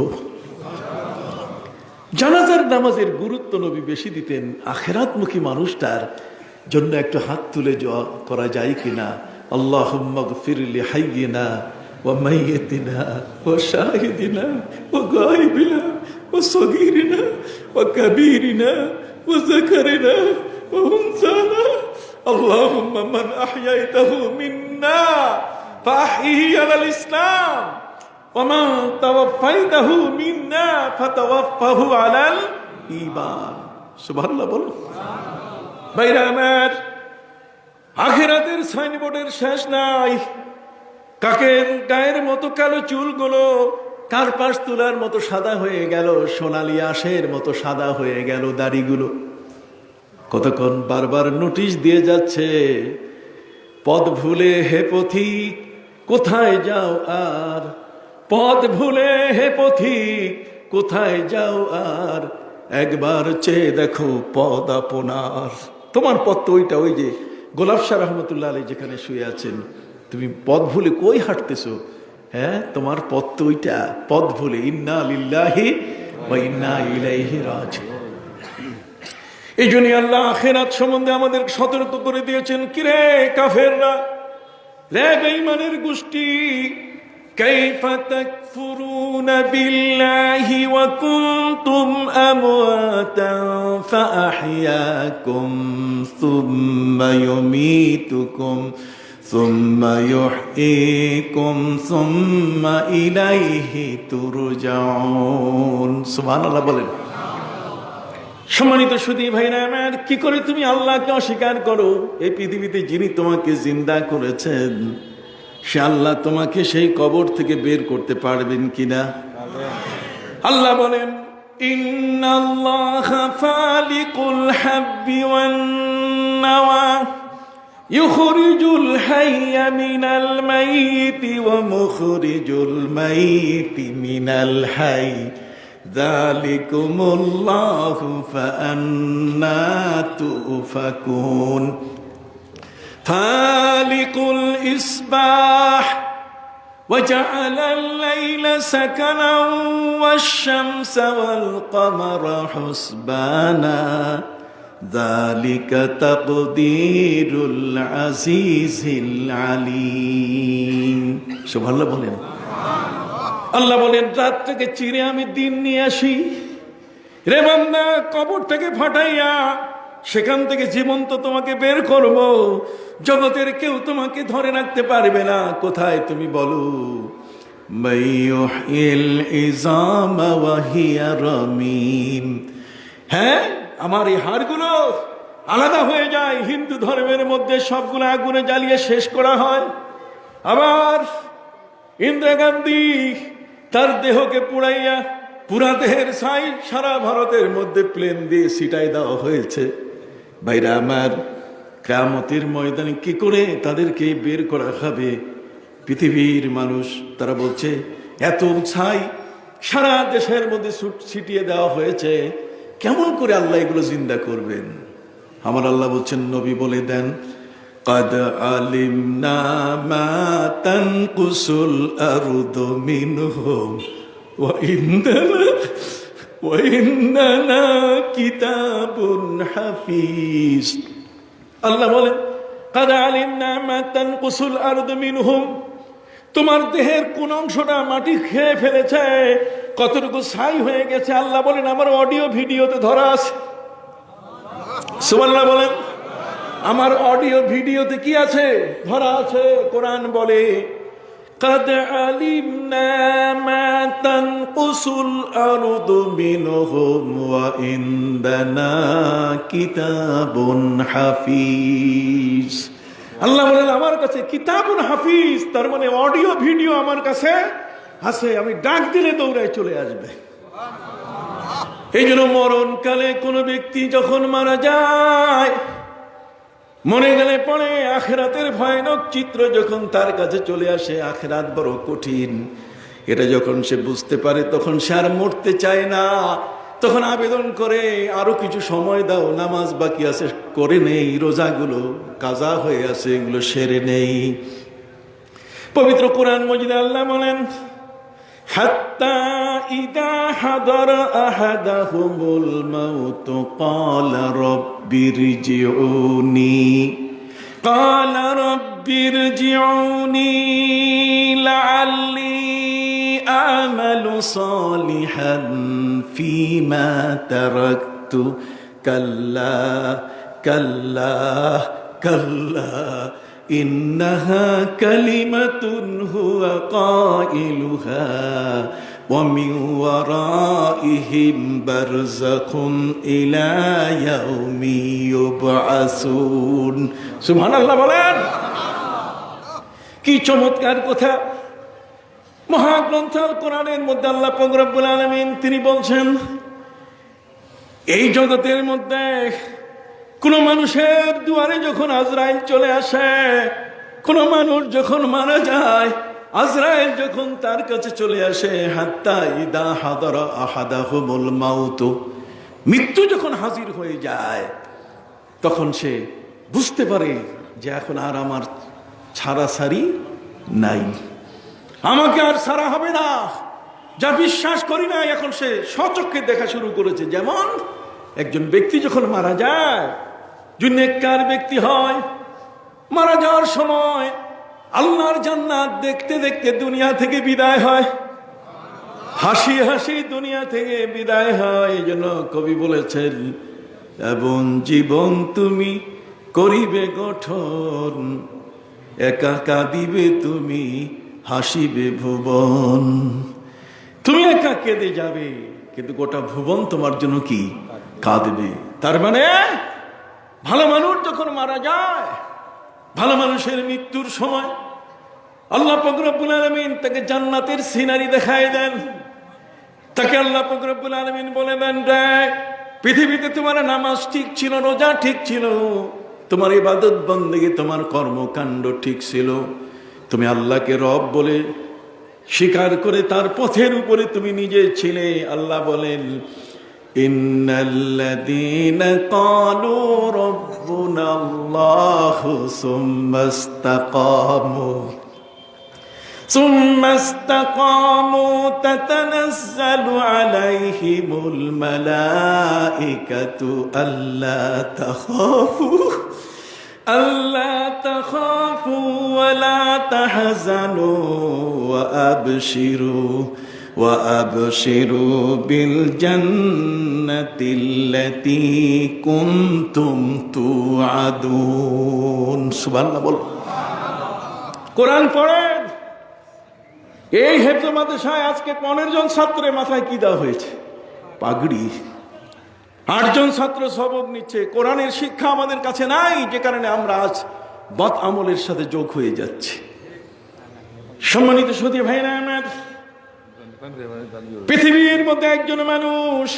জানাজার নামাজের গুরুত্ব নবী বেশি দিতেন। আখিরাতমুখী মানুষটার জন্য একটু হাত তুলে করা যায় কিনা? আল্লাহুম্মা গফির লি হাইয়িনা ওয়া মাইয়িতিনা ওয়া শাহিদিনা ওয়া গায়বিনা ওয়া সগীরিনা ওয়া কাবীরিনা ওয়া যাকারিনা ওয়া উনসানা। আল্লাহুম্মা মান আহয়াইতাহু মিন্না ফাহইহি আলাল ইসলাম ওয়া মান তাওয়াফাইতাহু মিন্না ফাতাওয়াফাহু আলাল ঈমান। সুবহানাল্লাহ বলো। ভাইরা আমার, আখিরাতের সাইনবোর্ডের শেষ নাই। কাকের গায়ের মতো কালো চুলগুলো কার্পাস তুলার মতো সাদা হয়ে গেল, সোনালী আঁশের মতো সাদা হয়ে গেল দাড়িগুলো। কতক্ষণ বারবার নোটিশ দিয়ে যাচ্ছে, পথ ভুলে হে পথিক কোথায় যাও আর, পথ ভুলে হে পথিক কোথায় যাও আর, একবার চেয়ে দেখো পথ আপনার। তোমার পথ তো ওইটা, ওই যে গোলাপ শাহ রহমতুল্লাহ আলাইহি যেখানে শুয়ে আছেন, তুমি পথ ভুলে কই হাঁটতেছো? হ্যাঁ, তোমার পথ তো ওইটা, পথ ভুলে। ইন্না লিল্লাহি ওয়া ইন্না ইলাইহি রাজিউন। এই জন্য আল্লাহ আখিরাত সম্বন্ধে আমাদের সতর্ক করে দিয়েছেন। কিরে কাফেররা, রে বেঈমানের গোষ্ঠী, কাইফা তাকফুরুনা বিল্লাহি ওয়া কুনতুম আমওয়াতান ফাআহইয়াকুম সুম্মা ইউমীতুকুম সুম্মা ইউহয়ীকুম সুম্মা ইলাইহি তুরজাউন। সুবহানাল্লাহ বলেন। সম্মানিত সুধী ভাইরা আমার, কি করে তুমি আল্লাহকে অস্বীকার করো? এই পৃথিবীতে যিনি তোমাকে জিন্দা করেছেন সে আল্লাহ তোমাকে সেই কবর থেকে বের করতে পারবেন কিনা? আল্লাহ বলেন, ইন্নাল্লাহা ফালিকুল হাব্বি ওয়ান নাওয়া ইউখরিজুল হাইয়া মিনাল মাইয়িতি ওয়া মুখরিজুল মাইয়িতি মিনাল হাইয়্যি যালিকুমুল্লাহু ফাআন্না তুফাকুন। ফালিকুল ইসবাহ وجعل الليل سكنا والشمس والقمر حسبانا ذلك تقدير العزيز العليم। সুবহান আল্লাহ বলেন। আল্লাহ বলেন, রাত থেকে চিরে আমি দিন নিয়ে আসি রে বান্দা, কবর থেকে ফাটাইয়া সেখান থেকে জীবন্ত তোমাকে বের করব। জগতের কেউ তোমাকে ধরে রাখতে পারবে না। কোথায় তুমি বলো? মাইয়ুহিল ইযামা ওয়া হিয়া রামীম। হ্যাঁ, আমার এই হাড়গুলো আলাদা হয়ে যায়। হিন্দু ধর্মের মধ্যে সবগুলো আগুনে জ্বালিয়ে শেষ করা হয়। আবার ইন্দিরা গান্ধী তার দেহকে পুড়াইয়া পুরা দেহের ছাই সারা ভারতের মধ্যে প্লেন দিয়ে ছিটাই দেওয়া হয়েছে। ভাইরা আমার, কিয়ামতের ময়দানে কি করে তাদেরকে বের করা হবে? পৃথিবীর মানুষ তারা বলছে এত ছাই সারা দেশের মধ্যে ছিটিয়ে দেওয়া হয়েছে, কেমন করে আল্লাহ এগুলো জিন্দা করবেন? আমার আল্লাহ বলছেন, নবী বলে দেন, قد علمنا ما تنقص الأرض منهم وإننا كتاب حفيظ। আল্লাহ বলেন, قد علمنا ما تنقص الأرض منهم, তোমার দেহের কোন অংশটা মাটি খেয়ে ফেলেছে, কতটুকু ছাই হয়ে গেছে। আল্লাহ বলেন, আমার অডিও ভিডিওতে ধরা আছে। সুবহানাল্লাহ বলেন, আমার অডিও ভিডিওতে কি আছে? ধরা আছে। কোরআন বলে, قد علمنا ما تنقص الأرض منهم وعندنا كتاب حفيظ। আল্লাহ বলেন, আমার কাছে কিতাবুন হাফিজ, তার মানে অডিও ভিডিও আমার কাছে আছে, আমি ডাক দিলে দৌড়ায় চলে আসবে। এই জন্য মরণকালে কোনো ব্যক্তি যখন মারা যায়, মনে গেলে পড়ে আখিরাতের ভয়ানক চিত্র যখন তার কাছে চলে আসে, আখিরাত বড় কঠিন, এটা যখন সে বুঝতে পারে তখন সে আর মরতে চায় না। তখন আবেদন করে, আরো কিছু সময় দাও, নামাজ বাকি আছে করে নেই, রোজাগুলো কাজা হয়ে আছে এগুলো সেরে নেই। পবিত্র কোরআন মজিদে আল্লাহ বলেন, হাত্তা ইদা হাদারা আহাদাহুমুল মাউত ক্বালা রাব্বিরজিউনি লাআল্লি আমালু সালিহান ফীমা তারাকতু কাল্লা কাল্লা কাল্লা ইন্নাহা কালিমাতুন হুয়া কাইলুহা ওয়া মিন ওয়ারাইহিম বারযাখুন ইলা ইয়াউমি ইউবআসুন। সুবহানাল্লাহ বলেন। কি চমৎকার কথা! মহাগ্রন্থ আল কোরআনের মধ্যে আল্লাহ পাক রব্বুল আলামিন তিনি বলছেন, এই জগতের মধ্যে কোন মানুষের দুয়ারে যখন আজরাইল চলে আসে, কোন মানুষ যখন মারা যায়, আজরাইল যখন তার কাছে চলে আসে, হাত্তা ইদা হাদারা আহাদাহুমুল মাউত, মৃত্যু যখন হাজির হয়ে যায়, তখন সে বুঝতে পারে যে এখন আর আমার ছাড়াছাড়ি নাই, আমাকে আর ছাড়া হবে না। যা বিশ্বাস করি না এখন সে স্বচক্ষে দেখা শুরু করেছে। যেমন একজন ব্যক্তি যখন মারা যায়, যদি নেককার ব্যক্তি হয়, মারা যাওয়ার সময় আল্লাহর জান্নাত দেখতে দেখতে দুনিয়া থেকে বিদায় হয়, হাসি হাসি দুনিয়া থেকে বিদায় হয়। এই জন্য কবি বলেছেন, এমন জীবন তুমি করিবে গঠন, একা কাঁদিবে তুমি হাসিবে ভুবন। তুমি একা কেঁদে যাবে, কিন্তু গোটা ভুবন তোমার জন্য কি কাঁদবে। তার মানে ভালো মানুষ যখন মারা যায়, ভালো মানুষের মৃত্যুর সময় আল্লাহ পাক রব্বুল আলামিন তাকে জান্নাতের সিনারি দেখায় দেন। তাকে আল্লাহ পাক রব্বুল আলামিন বলে দেন, দেখ পৃথিবীতে তোমার নামাজ ঠিক ছিল, রোজা ঠিক ছিল, তোমার ইবাদত বন্দেগী, তোমার কর্মকাণ্ড ঠিক ছিল, তুমি আল্লাহকে রব বলে স্বীকার করে তার পথের উপরে তুমি নিজে ছিলে। আল্লাহ বলেন, ইন্নাল্লাযীনা ক্বালু রাব্বুনাল্লাহু সুম্মা ইসতাকামু তাতানাজ্জালু আলাইহিমুল মালাইকাতু আল্লা তাখাফু ওয়া লা তাহজানু ওয়া আবশিরু বিল জান্নাতিল্লাতী কুনতুম তুআদুন। সুবহানাল্লাহ বল। কোরআন পড়েন। এই হেফজ মাদ্রাসায় আজকে 15 জন ছাত্রের মাথায় কি দেওয়া হয়েছে? পাগড়ি। 8 জন ছাত্র সবক নিচ্ছে। কোরআনের শিক্ষা আমাদের কাছে নাই, যে কারণে আমরা আজ বদ আমলের সাথে যোগ হয়ে যাচ্ছি। সম্মানিত সুধী ভাইরা আমার, পৃথিবীর মধ্যে একজন মানুষ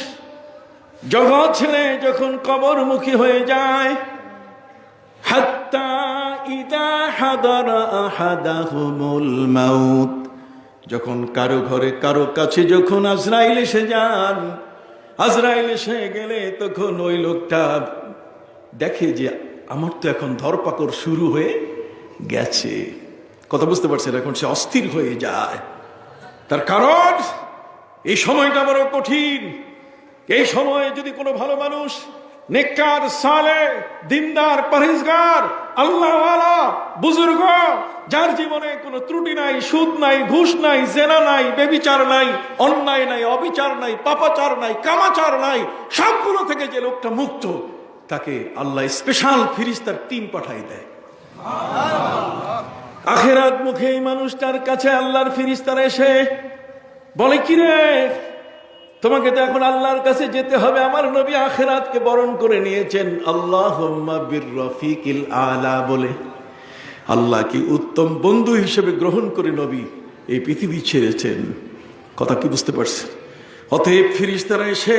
জগৎ ছেড়ে যখন কবরমুখী হয়ে যায়, হাত্তা ইদা হাদারা আহাদাহুমুল মাউত, যখন কারো ঘরে কারো কাছে যখন আজরাইল এসে যান, আজরাইল এসে গেলে তখন ওই লোকটা দেখে যে আমার তো এখন ধরপাকড় শুরু হয়ে গেছে। কথা বুঝতে পারছেন? এখন সে অস্থির হয়ে যায়। তার কারণ এই সময়টা বড় কঠিন। এই সময়ে যদি কোনো ভালো মানুষ, নেককার, সালেহ, দিনদার, পরহেজগার, আল্লাহওয়ালা, বুজুর্গ, যার জীবনে কোনো ত্রুটি নাই, সুদ নাই, ঘুষ নাই, জেনা নাই, বেবিচার নাই, অন্যায় নাই, অবিচার নাই, পাপাচার নাই, কামাচার নাই, সবগুলো থেকে যে লোকটা মুক্ত, তাকে আল্লাহ স্পেশাল ফেরেশতার টিম পাঠাই দেয়। আখিরাত মুখে এই মানুষটার কাছে আল্লাহর ফেরেশতারা এসে বলে, কি রে, তোমাকে তো এখন আল্লাহর কাছে যেতে হবে। আমার নবী আখিরাতকে বরণ করে নিয়েছেন আল্লাহুম্মা বির রফিকিল আলা বলে। আল্লাহ কি উত্তম বন্ধু হিসেবে গ্রহণ করে নবী এই পৃথিবী ছেড়েছেন। কথা কি বুঝতে পারছেন? অতএব ফেরেশতারা এসে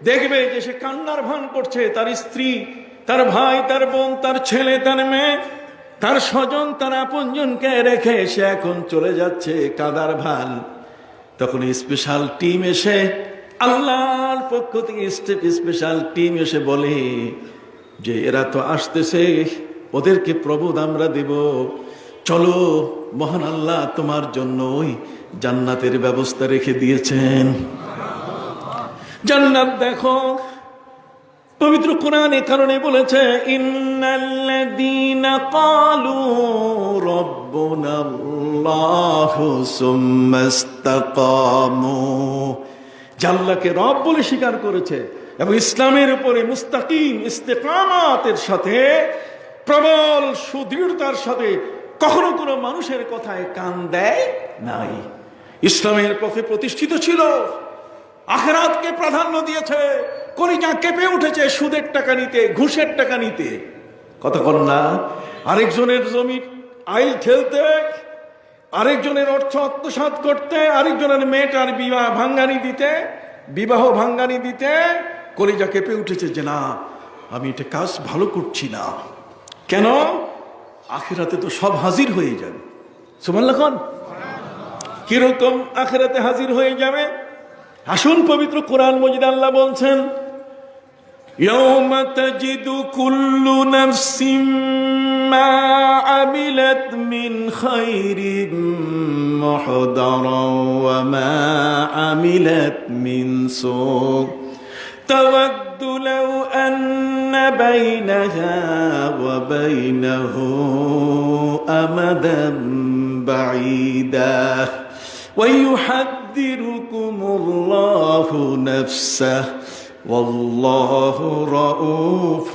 দেখবে যে সে কান্নার ভান করছে, তার স্ত্রী, তার ভাই, তার বোন, তার ছেলে, তার মেয়ে, তার স্বজন, তার আপনজনকে রেখে সে এখন চলে যাচ্ছে কাদার ভান। তখন স্পেশাল টিম এসে, আল্লাহর পক্ষ থেকে স্পেশাল টিম এসে বলে যে এরা তো আসতেছে, ওদেরকে প্রবোধ আমরা দেব, চলো মহান আল্লাহ তোমার জন্য ওই জান্নাতের ব্যবস্থা রেখে দিয়েছেন। জান্নাত দেখো, পবিত্র কোরআন এ কারণে বলেছে, ইন্নাল্লাযীনা ক্বালু রাব্বুনাল্লাহু সুম্মা ইসতাকামু, আল্লাহকে রব বলে স্বীকার করেছে এবং ইসলামের উপরে মুস্তাকিম ইস্তেকামাতের সাথে, প্রবল সুদৃঢ়তার সাথে কখনো কোনো মানুষের কথায় কান দেয় নাই, ইসলামের পথে প্রতিষ্ঠিত ছিল, আখিরাতকে প্রাধান্য দিয়েছে, কলিজা কেঁপে উঠেছে সুদের টাকা নিতে, ঘুষের টাকা নিতে। কথা বল না? আরেকজনের জমি আইল ঠেলতে, আরেকজনের অর্থ আত্মসাৎ করতে, আরেকজনের মেয়েটার বিবাহ ভাঙ্গানি দিতে কলিজা কেঁপে উঠেছে যে না, আমি এটা কাজ ভালো করছি না। কেন? আখিরাতে তো সব হাজির হয়ে যাবে। সুবহানাল্লাহ। কিরকম আখিরাতে হাজির হয়ে যাবে? আসুন পবিত্র কোরআন মজিদ আল্লাহ বলছেন, ইয়াউমা তাজিদু কুল্লু নাফসিম মা আমিলাত মিন খাইরিন মুহদারান ওয়া মা আমিলাত মিন সু তাওয়াদ্দু লাউ আন্না বাইনাহা ওয়া বাইনাহু আমাদান বাঈদা وَيُحَذِّرُكُمُ اللَّهُ نَفْسَهُ وَاللَّهُ رَءُوفٌ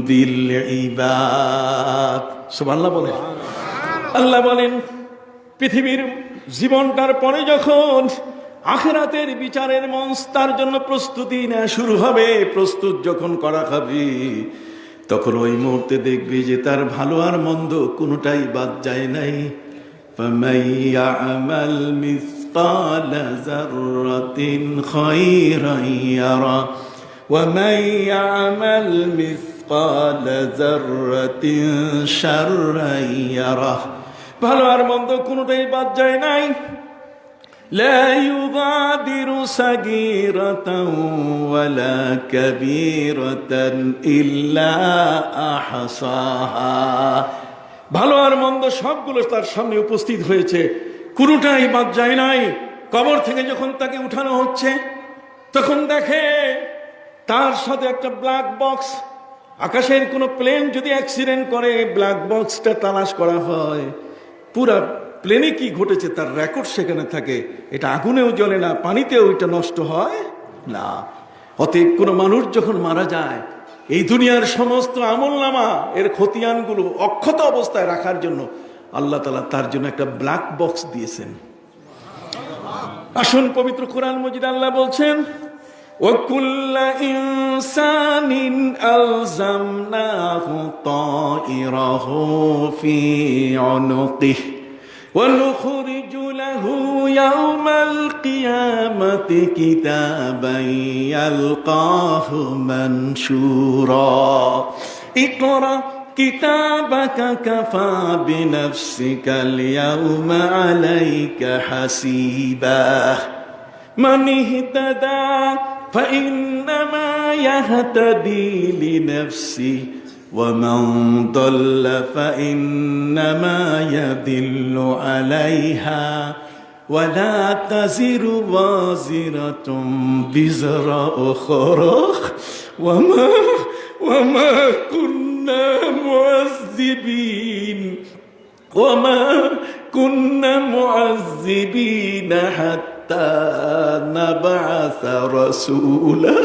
بِالْعِبَادِ। সুবহানাল্লাহ বলেন। আল্লাহ বলেন, পৃথিবীর জীবনটার পরে যখন আখিরাতের বিচারের মঞ্চ, তার জন্য প্রস্তুতি নেওয়া শুরু হবে। প্রস্তুত যখন করা হবে, তখন ওই মুহূর্তে দেখবি যে তার ভালো আর মন্দ কোনোটাই বাদ যায় নাই। فَمَن يَعْمَلْ مِثْقَالَ ذَرَّةٍ خَيْرًا يَرَهُ وَمَن يَعْمَلْ مِثْقَالَ ذَرَّةٍ شَرًّا يَرَهُ। ভালো আর মন্দ কোনোটাই বাদ যায় নাই। لا يغادر صغيرة ولا كبيرة إلا أحصاها। ভালো আর মন্দ সবগুলো তার সামনে উপস্থিত হয়েছে, কোনোটাই বাদ যায় নাই। কবর থেকে যখন তাকে উঠানো হচ্ছে, তখন দেখে তার সাথে একটা ব্ল্যাক বক্স। আকাশের কোনো প্লেন যদি অ্যাক্সিডেন্ট করে, ব্ল্যাক বক্সটা তালাশ করা হয়, পুরা প্লেনে কি ঘটেছে তার রেকর্ড সেখানে থাকে। এটা আগুনেও জ্বলে না, পানিতেও এটা নষ্ট হয় না। অতএব কোনো মানুষ যখন মারা যায়, এই দুনিয়ার সমস্ত আমলনামা এর খতিয়ানগুলো অক্ষত অবস্থায় রাখার জন্য আল্লাহ তাআলা তার জন্য একটা ব্ল্যাক বক্স দিয়েছেন। আসুন, পবিত্র কোরআন মজিদ আল্লাহ বলছেন, وَكُلَّ إِنسَانٍ أَلْزَمْنَاهُ طَائِرَهُ فِي عُنُقِهِ وَنُخْرِجُ لَهُ يَوْمَ الْقِيَامَةِ كِتَابًا يَلْقَاهُ مَنشُورًا اقْرَأْ كِتَابَكَ كَفَى بِنَفْسِكَ الْيَوْمَ عَلَيْكَ حَسِيبًا من اهتدى فإنما يهتدي لنفسه ومن ضل فإنما يضل عليها ولا تزر وازرة وزر أخرى وما كنا معذبين حتى نبعث رسولا।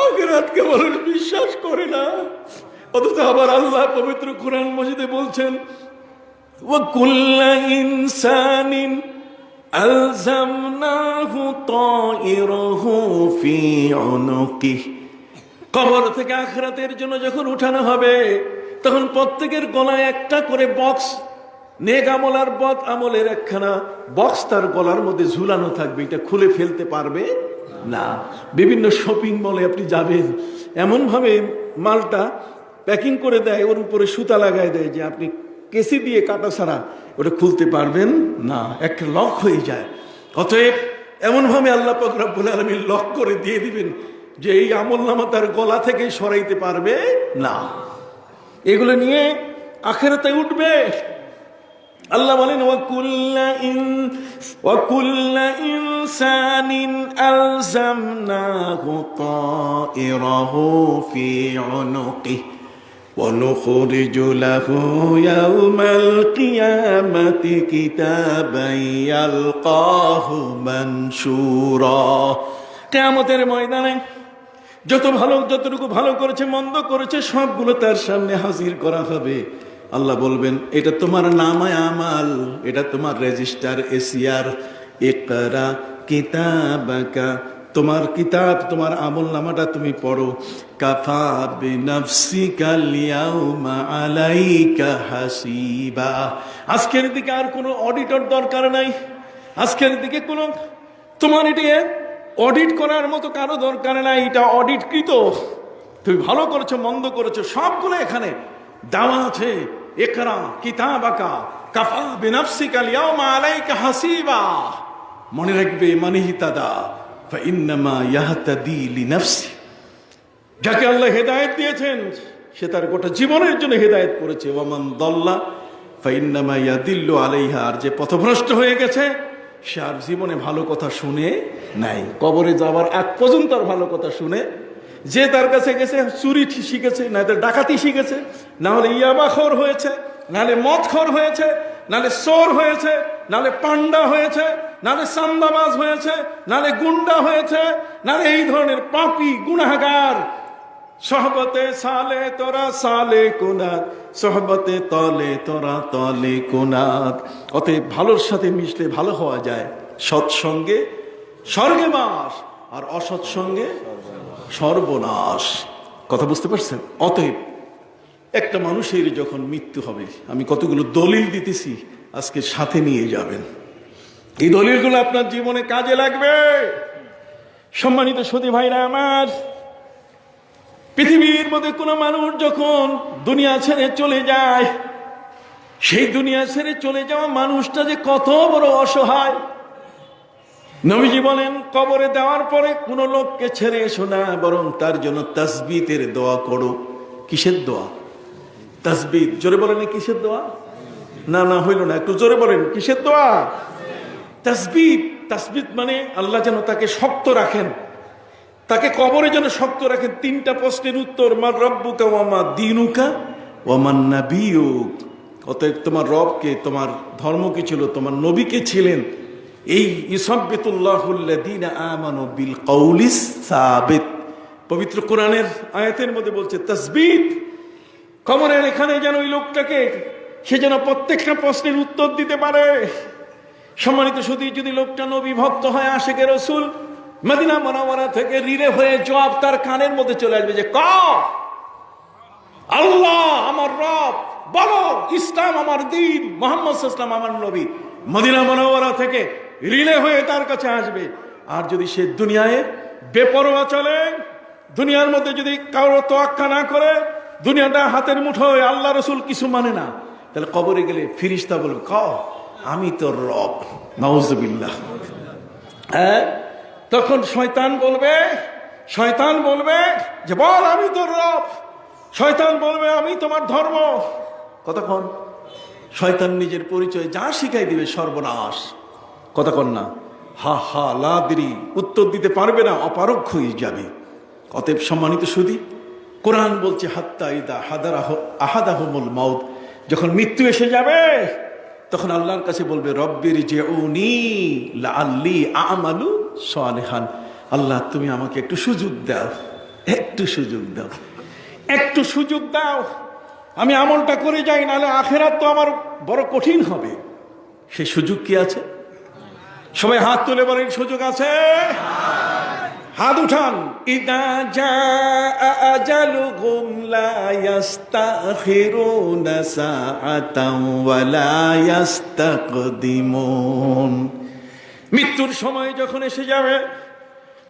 আখিরাতকে মানুষ বিশ্বাস করে না, অথচ আবার আল্লাহ পবিত্র কোরআন মজিদে বলছেন, وَكُلَّ إِنسَانٍ أَلْزَمْنَاهُ طَائِرَهُ فِي عُنُقِهِ। কবর থেকে আখিরাতের জন্য যখন উঠানো হবে, তখন প্রত্যেকের গলায় একটা করে বক্স, নেক আমল আর বদ আমলের একখানা বক্স তার গলার মধ্যে ঝুলানো থাকবে। এটা খুলে ফেলতে পারবে না। বিভিন্ন শপিং মলে আপনি যাবেন, এমন ভাবে মালটা প্যাকিং করে দেয়, ওর উপরে সুতা লাগায় দেয় যে আপনি কেসি দিয়ে কাটা ছাড়া ওটা খুলতে পারবেন না, একটা লক হয়ে যায়। অতএব এমন ভাবে আল্লাহ পাক রব্বুল আলামিন লক করে দিয়ে দিবেন যে এই আমলনামা তার গলা থেকে সরাইতে পারবে না। এগুলো নিয়ে আখিরাতে উঠবে। আল্লাহ বলেন, وَكُلَّ إِنسَانٍ أَلْزَمْنَاهُ طَائِرَهُ فِي عُنُقِهِ وَنُخْرِجُ لَهُ يَوْمَ الْقِيَامَةِ كِتَابًا يَلْقَاهُ مَنشُورًا। কিয়ামতের ময়দানে যতটুকু ভালো করেছে মন্দ করেছে সবগুলো তার সামনে হাজির করা হবে। আল্লাহ বলবেন, এটা তোমার নামায়ে আমাল, এটা তোমার রেজিস্টার এসিআর। ইকরা কিতাবাকা, তোমার কিতাব, তোমার আমল নামাটা তুমি পড়ো। কাফা বিনাফসিকা ইয়াউমা আলাইকা হাসিবা। আজকের দিকে আর কোনো অডিটর দরকার নাই। আজকের দিকে কোনো তোমার এটা অডিট করার মতো কারো দরকার নাই। এটা অডিটকৃত। তুমি ভালো করেছো মন্দ করেছো সবগুলো এখানে দেওয়া আছে। ইকরা কিতাবাকা কাফা বিনাফসিকা ইয়াউমা আলাইকা হাসিবা। মনে রাখবে, মান ইহতাদা ফাইন্নামা ইয়াহতাদি লিনাফসি। যাকে আল্লাহ হেদায়েত দিয়েছেন সে তার গোটা জীবনের জন্য হেদায়েত করেছে। ওয়া মান দাল্লা ফাইন্নামা ইয়াদিল্লু আলাইহা। আর যে পথভ্রষ্ট হয়ে গেছে সে আর জীবনে ভালো কথা শুনে নাই। কবরে যাওয়ার আগ পর্যন্ত আর ভালো কথা শুনে, যে তার কাছে গেছে চুরি শিখেছে, না ডাকাতি শিখেছে, না হলে ইয়াবাখোর হয়েছে, নাহলে মদখোর হয়েছে, নাহলে চোর হয়েছে, নাহলে পান্ডা হয়েছে, নাহলে চান্দাবাজ হয়েছে, নাহলে গুন্ডা হয়েছে, নাহলে এই ধরনের পাপী গুনাহগার সোহবতে সালে তোরা সালে কুনাত, সোহবতে তলে তোরা তলে কুনাত। অতএব ভালোর সাথে মিশলে ভালো হওয়া যায়। সৎসঙ্গে স্বর্গে বাস, আর অসৎসঙ্গে সর্বনাশ। কথা বুঝতে পারছেন? অতএব একটা মানুষের যখন মৃত্যু হবে, আমি কতগুলো দলিল দিতেছি, আজকে সাথে নিয়ে যাবেন। এই দলিলগুলো আপনার জীবনে কাজে লাগবে। সম্মানিত সুধী ভাইরা আমার, পৃথিবীর মধ্যে কোনো মানুষ যখন দুনিয়া ছেড়ে চলে যায়, সেই দুনিয়া ছেড়ে চলে যাওয়া মানুষটা যে কত বড় অসহায়। নবীজি বলেন, কবরে দেওয়ার পরে কোনো লোককে ছেড়ে এসো না, বরং তার জন্য তাসবিতের দোয়া করো। কিসের দোয়া? তাসবিত। জোরে বলেন, কিসের দোয়া? না না, হইল না, একটু জোরে বলেন, কিসের দোয়া? তাসবিত। তাসবিত মানে আল্লাহ যেন তাকে শক্ত রাখেন, তাকে কবরে যেন শক্ত রাখেন। তিনটা প্রশ্নের উত্তর, মা রব্বুকা ওয়া মা দীনুকা ওয়া মান নাবিয়ুক। অতএব তোমার রবকে, তোমার ধর্ম কি ছিল, তোমার নবী কে ছিলেন। এই ইউসাব্বিতুল্লাহুল্লাযীনা আমানু বিল কওলিস সাবিত, পবিত্র কোরআনের আয়াতের মধ্যে বলছে তাসবিত। কবরের এখানে যেন ওই লোকটাকে, সে যেন প্রত্যেকটা প্রশ্নের উত্তর দিতে পারে। সম্মানিত সুধী, যদি লোকটা নবী ভক্ত হয়, আশিকে রাসূল, মদিনা মুনাওয়ারা থেকে রিলে হয়ে জবাব তার কানের মধ্যে চলে আসবে যে ক আল্লাহ আমার রব, বলো ইসলাম আমার দ্বীন, মুহাম্মদ সাল্লাল্লাহু আলাইহি ওয়াসাল্লাম আমার নবী। মদিনা মুনাওয়ারা থেকে রিলে হয়ে তার কাছে আসবে। আর যদি সে দুনিয়ায় বেপরোয়া চলে, দুনিয়ার মধ্যে যদি কারো তোয়াক্কা না করে, দুনিয়াটা হাতের মুঠোয়, আল্লাহ রসুল কিছু মানে না, তাহলে কবরে গেলে ফিরিস্তা বলবে, ক আমি তোর রব। নাউজুবিল্লাহ। হ্যাঁ, তখন শয়তান বলবে যে বল আমি তোর রব। শয়তান বলবে আমি তোমার ধর্ম। কতক্ষণ? শয়তান নিজের পরিচয় যা শিখাই দিবে সর্বনাশ। কতক্ষণ না? হা হা লাদ্রি, উত্তর দিতে পারবে না, অপারগ্য হয়ে যাবে। অতএব সম্মানিত সুধী, কোরআন বলছে হাত্তা ইদা আহাদাহুমুল মাউত, যখন মৃত্যু এসে যাবে, তখন আল্লাহর কাছে বলবে রব্বির জিউনি লাআল্লি আমালু সালিহান। আল্লাহ তুমি আমাকে একটু সুযোগ দাও, একটু সুযোগ দাও, একটু সুযোগ দাও, আমি আমলটা করে যাই, নাহলে আখেরাত তো আমার বড় কঠিন হবে। সেই সুযোগ কি আছে? সবাই হাত তুলে বলেন, সুযোগ আছে? হাত উঠান। ইদা জাআ আজালুহুম লা ইস্তাখিরুনা সাআতান ওয়া লা ইস্তাকদিমুন। মৃত্যুর সময় যখন এসে যাবে,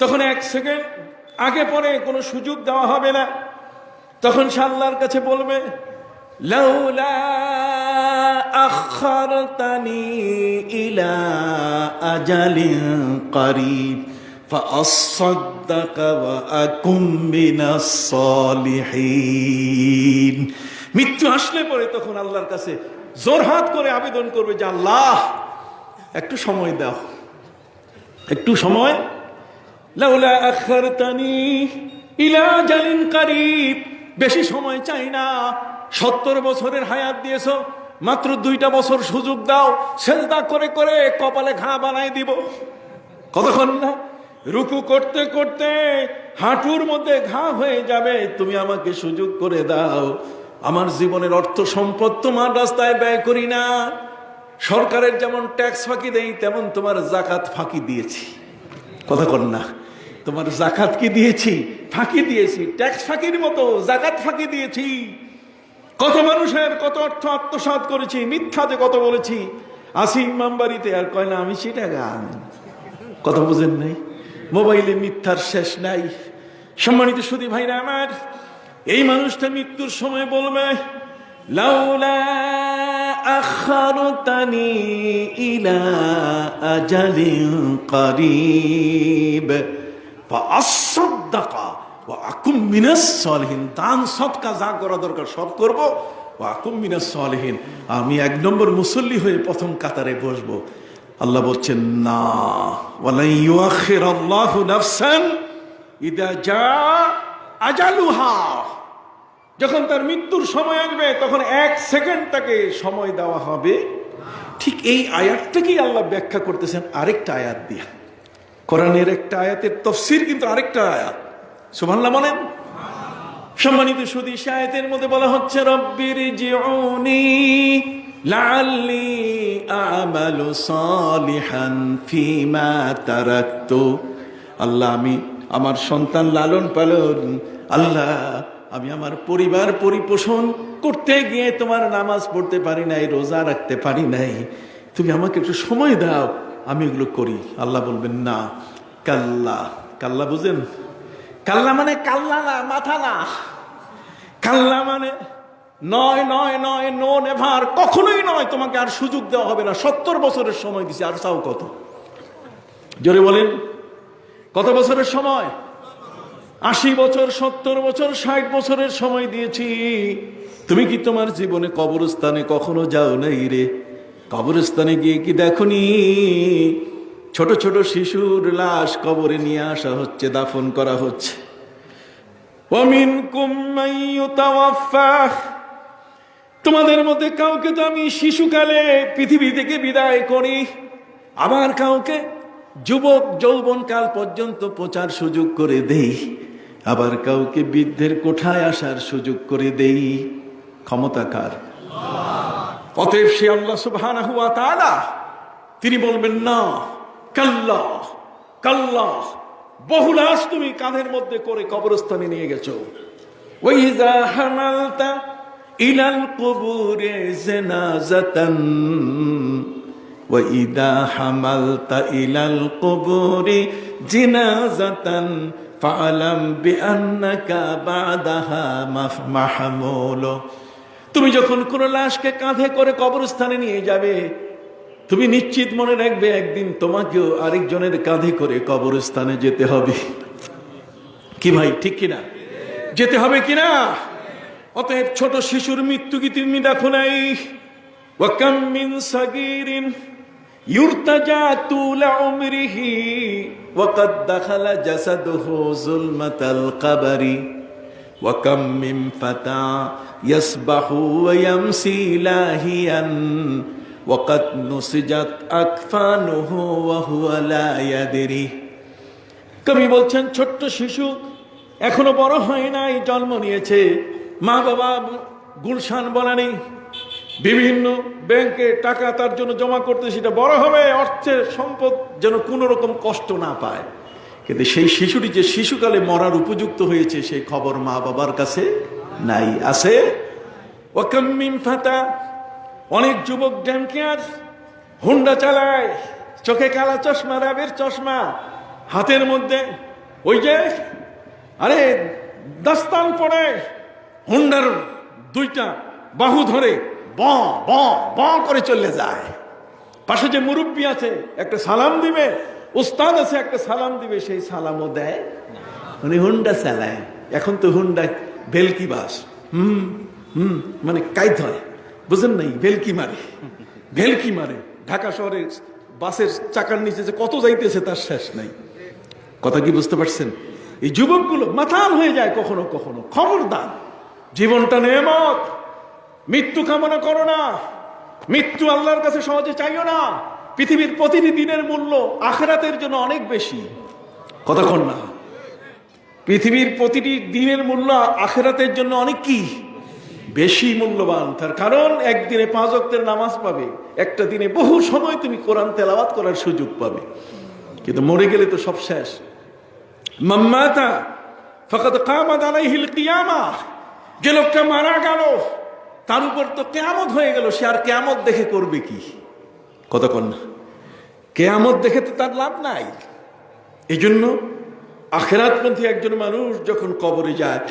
তখন এক সেকেন্ড আগে পরে কোনো সুযোগ দেওয়া হবে না। তখন সে আল্লাহর কাছে বলবে, লাউলা আখারতানি ইলা আজালিন করিব ফাআসাদদাকা ওয়া আকুম মিনাস সালিহিন। মৃত্যু আসলে পরে তখন আল্লাহর কাছে জোরহাত করে আবেদন করবে যে আল্লাহ একটু সময় দাও, একটু সময়। লাউলা আখারতানি ইলা আজালিন করিব, বেশি সময় চাই না, 70 বছরের হায়াত দিয়েছো, মাত্র 2টা বছর সুযোগ দাও, সেজদা করে করে কপালে ঘা বানাই দিব। কতক্ষণ না? রুকু করতে করতে হাঁটুর মধ্যে ঘা হয়ে যাবে, তুমি আমাকে সুযোগ করে দাও। আমার জীবনের অর্থ সম্পদ তোমার রাস্তায় ব্যয় করি না। সরকারের যেমন ট্যাক্স ফাঁকি দেই, তেমন তোমার জাকাত ফাঁকি দিয়েছি। কতক্ষণ না? তোমার জাকাত কি দিয়েছি? ফাঁকি দিয়েছি। ট্যাক্স ফাঁকির মতো জাকাত ফাঁকি দিয়েছি। কত মানুষের কত অর্থ আত্মসাৎ করেছি, মিথ্যাতে কত বলেছি। আসি ইমাম বাড়িতে আর কয় না আমি সেটা গান। কথা বুঝেন নাই? মোবাইলে মিথ্যার শেষ নাই। সম্মানিত সুধী ভাইরা আমার, এই মানুষটা মৃত্যুর সময় বলবে লাউলা আখারতানি ইলা আজালিন করিব ফাআসাদদাকা ওয়া আকুম মিনাস সালিহিন। দান সদকা যা করা দরকার সব করব, ওয়া আকুম মিনাস সালিহিন, আমি 1 নম্বর মুসল্লি হয়ে প্রথম কাতারে বসবো। আল্লাহ বলছেন না, ওয়ালা ইউআখিরাল্লাহু নাফসান ইদা জাআ আজালুহা। যখন তার মৃত্যুর সময় আসবে, তখন 1 সেকেন্ড তাকে সময় দেওয়া হবে। ঠিক এই আয়াতটাকেই আল্লাহ ব্যাখ্যা করতেছেন আরেকটা আয়াত দিয়া। কোরআনের একটা আয়াতের তাফসীর কিন্তু আরেকটা আয়াত। সুবহানাল্লাহ বলেন। সম্মানিত সুধী, আয়াতের মধ্যে বলা হচ্ছে রব্বির জিউনি লাআল্লি আমালু সালিহান ফিমা তারাকতু। আল্লাহ, আমি আমার সন্তান লালন পালন, আল্লাহ আমি আমার পরিবার পরিপোষণ করতে গিয়ে তোমার নামাজ পড়তে পারি নাই, রোজা রাখতে পারি নাই, তুমি আমাকে একটু সময় দাও, আমি এগুলো করি। আল্লাহ বলবেন না, কাল্লা। কাল্লা বুঝেন? কাল্লা মানে কাল্লা না, মাথা না। কাল্লা মানে নয় নয় নয়, নো নেভার, কখনোই নয়, তোমাকে আর সুযোগ দেওয়া হবে না। 70 বছরের সময় দিছি, আর চাও কত? জোরে বলেন, কত বছরের সময়? 80 বছর, 70 বছর, 60 বছরের সময় দিয়েছি। তুমি কি তোমার জীবনে কবরস্থানে কখনো যাও নাই রে? কবরস্থানে গিয়ে কি দেখনি ছোট ছোট শিশুর লাশ কবরে নিয়ে আসা হচ্ছে, দাফন করা হচ্ছে? ওয়ামিনকুম মাইয়ুতাওয়াফফা, তোমাদের মধ্যে কাউকে তো আমি শিশুকালে পৃথিবী থেকে বিদায় করি, আবার কাউকে যুবক যৌবনকাল পর্যন্ত পৌঁছার সুযোগ করে দেই, আবার কাউকে বৃদ্ধের কোঠায় আসার সুযোগ করে দেই। ক্ষমতা কার? অতএব সে আল্লাহ সুবহানাহু ওয়া তাআলা, তিনি বলবেন না, কাল্লা কাল্লা, বহু লাশ তুমি কাঁধের মধ্যে করে কবরস্থানে নিয়ে গেছো। ওয়াইযা হামালতা ইলাল কুবুরি জানাজাতান ওয়াইদা হামালতা ইলাল কুবুরি জিনাজাতান ফাআলাম বিআন্নাকা বাদাহা মাহমুল। তুমি যখন কোন লাশকে কাঁধে করে কবরস্থানে নিয়ে যাবে, তুমি নিশ্চিত মনে রাখবে একদিন তোমাকেও আরেকজনের কাঁধে করে কবরস্থানে যেতে হবে। কি ভাই, ঠিক কিনা? যেতে হবে কিনা? অতএব ছোট শিশুর মৃত্যু কি তুমি দেখো নাই? ওয়া কাম মিন সাগীরিন ইউরতাজা তুলা উমরিহি ওয়া কাদ দাখালা জাসাদুহু যুলমাতাল কবরি ওয়া কাম মিন ফাতা ইয়াসবাহু ওয়া ইয়ামসি লাহিয়ান ওয়া কাদ নুসিজাত আকফানুহু ওয়া হুয়া লা ইয়াদরি। কবি বলছেন, ছোট্ট শিশু এখনো বড় হয় নাই, জন্ম নিয়েছে, মা বাবা গুলশান বনানি বিভিন্ন ব্যাংকে টাকা তার জন্য জমা করতে, সেটা বড় হবে, অর্থের সম্পদ যেন কোনো রকম কষ্ট না পায়, কিন্তু সেই শিশুটি যে শিশুকালে মরার উপযুক্ত হয়েছে সেই খবর মা বাবার কাছে নাই। আছে ওয়া কাম মিন ফাতা, অনেক যুবক ড্যামকেয়ার হুন্ডা চালায়, চোখে কালা চশমা, রাবের চশমা, হাতের মধ্যে ওই যে আরে দাস্তান পড়ে, হুন্ডার দুইটা বাহু ধরে ব ব ব করে চলে যায়। পাশে যে মুরব্বী আছে একটা সালাম দিবে, উস্তাদ আছে একটা সালাম দিবে, সেই সালামও দেয়, মানে হুন্ডা চালায়। এখন তো হুন্ডা ভেলকি বাস, মানে কাইত হয়, বুঝেন নাই? ভেলকি মারে, ভেলকি মারে। ঢাকা শহরে বাসের চাকার নিচে যে কত যাইতেছে তার শেষ নাই। কথা কি বুঝতে পারছেন? এই যুবকগুলো মাতাল হয়ে যায় কখনো কখনো। খবরদার, জীবনটা নেয়ামত, মৃত্যু কামনা করো না, মৃত্যু আল্লাহর কাছে সহজে চাইও না। পৃথিবীর প্রতিটি দিনের মূল্য আখিরাতের জন্য অনেক বেশি। কথা কন না, পৃথিবীর প্রতিটি দিনের মূল্য আখিরাতের জন্য অনেক কি বেশি মূল্যবান। তার কারণ একদিনে 5 ওয়াক্তের নামাজ পাবে, একটা দিনে বহু সময় তুমি কোরআন তেলাওয়াত করার সুযোগ পাবে, কিন্তু মরে গেলে তো সব শেষ। মাম্মাতা ফাকাদ কামাত আলাইহিল কিয়ামাহ, যে লোকটা মারা গেল তার উপর তো কিয়ামত হয়ে গেল, সে আর কিয়ামত দেখে করবে কি? কতক্ষণ না, কিয়ামত দেখে তো তার লাভ নাই। এই জন্য আখিরাতপন্থী একজন মানুষ যখন কবরে যায়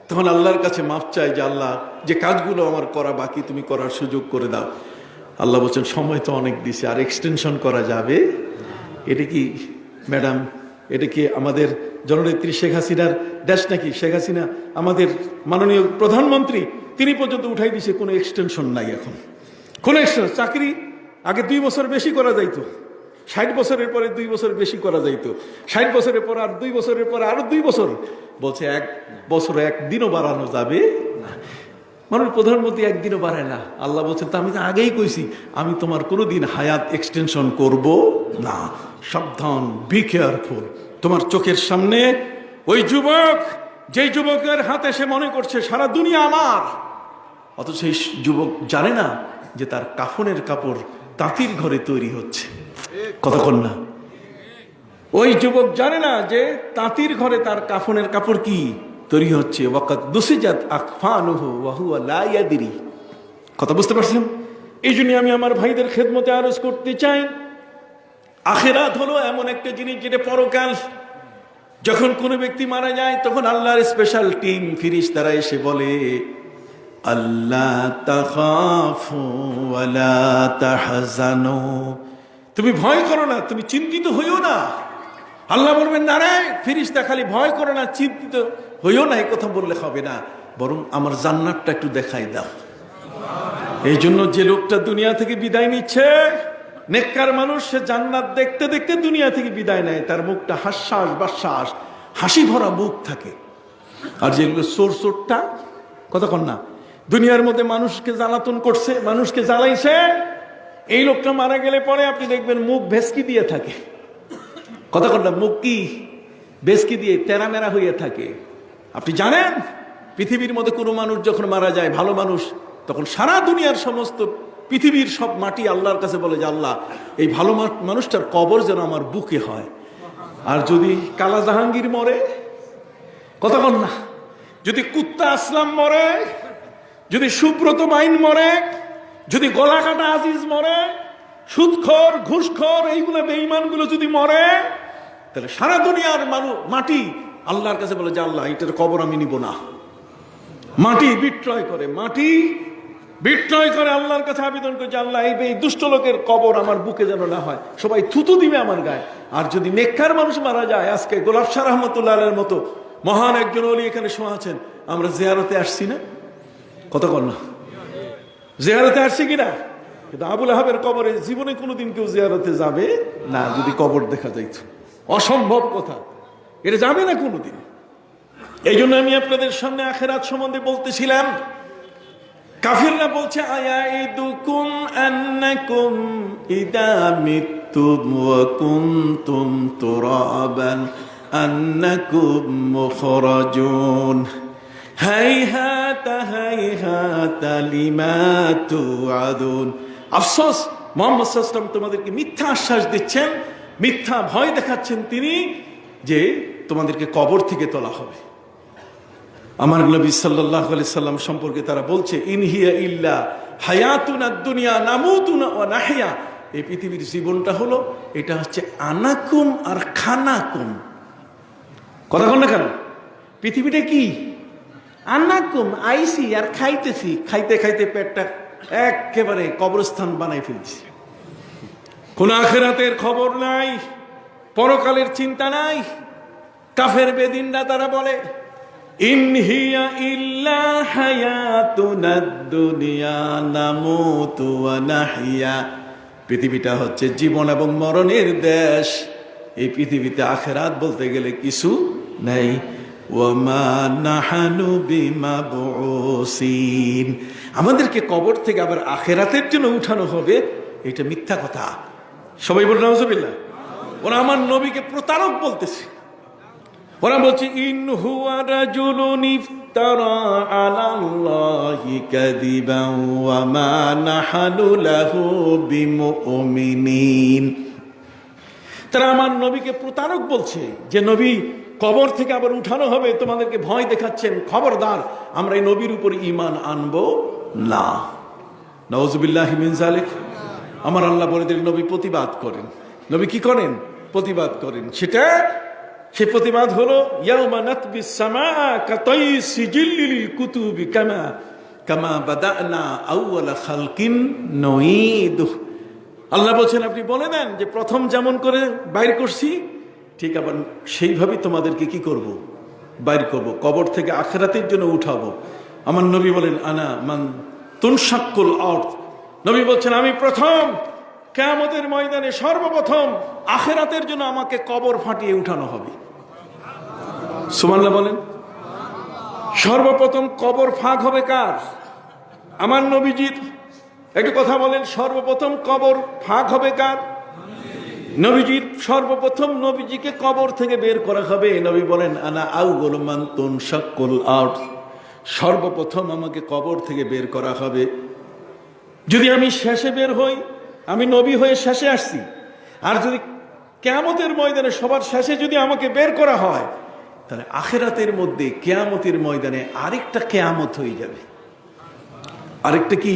তখন আল্লাহর কাছে মাফ চায় যে আল্লাহ, যে কাজগুলো আমার করা বাকি তুমি করার সুযোগ করে দাও। আল্লাহ বলছেন সময় তো অনেক দিছে, আর এক্সটেনশন করা যাবে? এটা কি ম্যাডাম, এটা কি আমাদের জননেত্রী শেখ হাসিনার দেশ নাকি? শেখ হাসিনা আমাদের মাননীয় প্রধানমন্ত্রী, তিনি পর্যন্ত উঠাই দিছে, কোনো এক্সটেনশন নাই এখন, কোনো এক্সটেনশন। চাকরি আগে 2 বছর বেশি করা যাইতো, 60 বছরের পরে 2 বছর বেশি করা যাইতো, 60 বছরের পর আর 2 বছরের পরে আরো 2 বছর, বলছে 1 বছর 1 দিনও বাড়ানো যাবে না। মাননীয় প্রধানমন্ত্রী 1 দিনও বাড়ায় না। আল্লাহ বলছেন, তা আমি তো আগেই কইছি আমি তোমার কোনোদিন হায়াত এক্সটেনশন করব না। সাবধান, বি কেয়ারফুল। তোমার চোখের সামনে ওই যুবক যেই যুবকের হাতে সে মনে করছে সারা দুনিয়া আমার, অথচ সেই যুবক জানে না যে তার কাফনের কাপড় তাঁতির ঘরে তৈরি হচ্ছে। কতক্ষণ না, ওই যুবক জানে না যে তাঁতির ঘরে তার কাফনের কাপড় কি তৈরি হচ্ছে। ওয়াকাত দুসিজাত আকফানুহু ওয়া হুয়া লা ইয়াদরি। কথা বুঝতে পারছেন? এই জন্য আমি আমার ভাইদের খেদমতে আরজ করতে চাই, আখিরাত হলো এমন একটা জিনিস যেটা পরকাল। যখন কোনো ব্যক্তি মারা যায় তখন আল্লাহর স্পেশাল টিম ফেরেশতারা এসে বলে, আল্লাহ তাখাফু ওয়া লা তাহজানু, তুমি ভয় করো না, তুমি চিন্তিত হইও না। আল্লাহ বলবেন, না রে ফেরেশতা, খালি ভয় করো না, চিন্তিত হইও না, এই কথা বললে হবে না, বরং আমার জান্নাতটা একটু দেখাই দাও। এই জন্য যে লোকটা দুনিয়া থেকে বিদায় নিচ্ছে, নেককার মানুষ, সে জান্নাত দেখতে দেখতে দুনিয়া থেকে বিদায় নেয়, তার মুখটা হাস্যাস বাস্যাস হাসি ভরা মুখ থাকে। আর যেগুলো চোরটা, কতক্ষণ না, দুনিয়ার মধ্যে মানুষকে জ্বালাতন করছে, মানুষকে জ্বালাইছে, এই লোকটা মারা গেলে পরে আপনি দেখবেন মুখ ভেসকি দিয়ে থাকে। কতক্ষণ না, মুখ কি ভেসকি দিয়ে তেরামেরা হয়ে থাকে। আপনি জানেন পৃথিবীর মধ্যে কোনো মানুষ যখন মারা যায়, ভালো মানুষ, তখন সারা দুনিয়ার সমস্ত পৃথিবীর সব মাটি আল্লাহর কাছে বলে যে আল্লাহ, এই ভালো মানুষটার কবর যেন আমার বুকে হয়। আর যদি কালা জাহাঙ্গীর মরে, কতক্ষণ না, যদি কুত্তা আসলাম মরে, যদি সুব্রত মাইন মরে, যদি গলা কাটা আজিজ মরে, সুদখোর ঘুষখোর এইগুলো বেঈমানগুলো যদি মরে, তাহলে সারা দুনিয়ার মাটি আল্লাহর কাছে বলে যে আল্লাহ, এটার কবর আমি নিব না। মাটি বিক্রয় করে, মাটি বিক্রয় করে আল্লাহর কাছে আবেদন করে যে আল্লাহ, এই দুষ্ট লোকের কবর আমার বুকে যেন না হয়, সবাই থুতু দিবে আমার গায়ে। আর যদি নেককার মানুষ মারা যায়, আজকে গোলাপ শাহ রহমতুল্লাহ আলাইহির মতো মহান একজন ওলি এখানে শোয়া আছেন, আমরা জিয়ারতে আসছি না? কতক্ষণ না, জিয়ারতে আসছি কিনা? কিন্তু আবুল আহাবের কবরে জীবনে কোনোদিন কেউ জিয়ারতে যাবে না, যদি কবর দেখা যাইত। অসম্ভব কথা, এটা যাবে না কোনোদিন। এই জন্য আমি আপনাদের সামনে আখিরাত সম্বন্ধে বলতেছিলাম। কাফিররা বলছে, আয়াইদুকুম আন্নাকুম ইদা মিতুম ওয়া কুনতুম তুরাবান আন্নাকুম মুখরাজুন হাইহাতা হাইহাতা লিমা তুআদুন। আফসোস, মুহাম্মদ সাল্লাল্লাহু আলাইহি ওয়াসাল্লাম তোমাদেরকে মিথ্যা আশ্বাস দিচ্ছেন, মিথ্যা ভয় দেখাচ্ছেন তিনি, যে তোমাদেরকে কবর থেকে তোলা হবে। আমার নবী সাল্লাল্লাহু আলাইহি সাল্লাম সম্পর্কে তারা বলছে, ইন হিয়া ইল্লা হায়াতুনা দুনিয়া নামুতুনা ওয়া নাহইয়া। এই পৃথিবীর জীবনটা হলো, এটা হচ্ছে আনাকুম আর খানাকুম। কথা বল না কেন? পৃথিবীটা কি? আনাকুম, আইসি আর খাইতেছি, খাইতে খাইতে পেটটা একেবারে কবরস্থান বানাই ফেলছি। কোন আখিরাতের খবর নাই, পরকালের চিন্তা নাই। কাফের বেদিনরা তারা বলে, ইন হিয়া ইল্লা হায়াতুনাদ দুনিয়া নামুতু ওয়া নাহইয়া। পৃথিবীটা হচ্ছে জীবন এবং মরণের দেশ। এই পৃথিবীতে আখিরাত বলতে গেলে কিছু নাই। ওয়া মা নাহানু বিমাবউসিন। আমাদেরকে কবর থেকে আবার আখিরাতের জন্য উঠানো হবে, এটা মিথ্যা কথা। সবাই বলুন নাউজুবিল্লাহ। ওরা আমার নবীকে প্রতারক বলতেছে। ওরা বলছে, ইন হুয়া রাজুলুন ইফতারা আলাল্লাহি কাযিবান ওয়া মা নাহানু লাহু বিমুমিনিন। তারা আমার নবীকে প্রতারক বলছে, যে নবী কবর থেকে আবার উঠানো হবে, তোমাদেরকে ভয় দেখাচ্ছেন, খবরদার, আমরা এই নবীর উপর ঈমান আনবো না। নাউজুবিল্লাহি মিন যালিক। আমার আল্লাহ বলে দিলেন, নবী প্রতিবাদ করেন। নবী কি করেন? প্রতিবাদ করেন। সে প্রতিবাদ হলো, ইয়াউমা নাতবিস সামাআ কাতাই সিজিল্লিল কুতুবি কামা বাদানা আউওয়ালা খালকিন নুঈদু। আল্লাহ বলছেন, আপনি বলে দেন যে প্রথম যেমন করে বাইর করছি, ঠিক আবার সেইভাবেই তোমাদেরকে কি করব? বাইর করব, কবর থেকে আখিরাতের জন্য উঠাবো। আমার নবী বলেন, আনা মান তুনশাক্কুল আরদ। নবী বলছেন, আমি প্রথম কিয়ামতের ময়দানে সর্বপ্রথম আখিরাতের জন্য আমাকে কবর ফাটিয়ে উঠানো হবে। সুবহানাল্লাহ বলেন। সর্বপ্রথম কবর ফাঁক হবে কার? আমার নবীজির। একটু কথা বলেন, সর্বপ্রথম কবর ফাঁক হবে কার? নবীজির সর্বপ্রথম নবীজিকে কবর থেকে বের করা হবে। নবী বলেন, আনা আউয়ালু মান তুনশাক্কুল আরদ, সর্বপ্রথম আমাকে কবর থেকে বের করা হবে। যদি আমি শেষে বের হই, আমি নবী হয়ে শেষে আসছি, আর যদি কিয়ামতের ময়দানে সবার শেষে যদি আমাকে বের করা হয়, তাহলে আখিরাতের মধ্যে কিয়ামতের ময়দানে আরেকটা কিয়ামত হয়ে যাবে। আরেকটা কি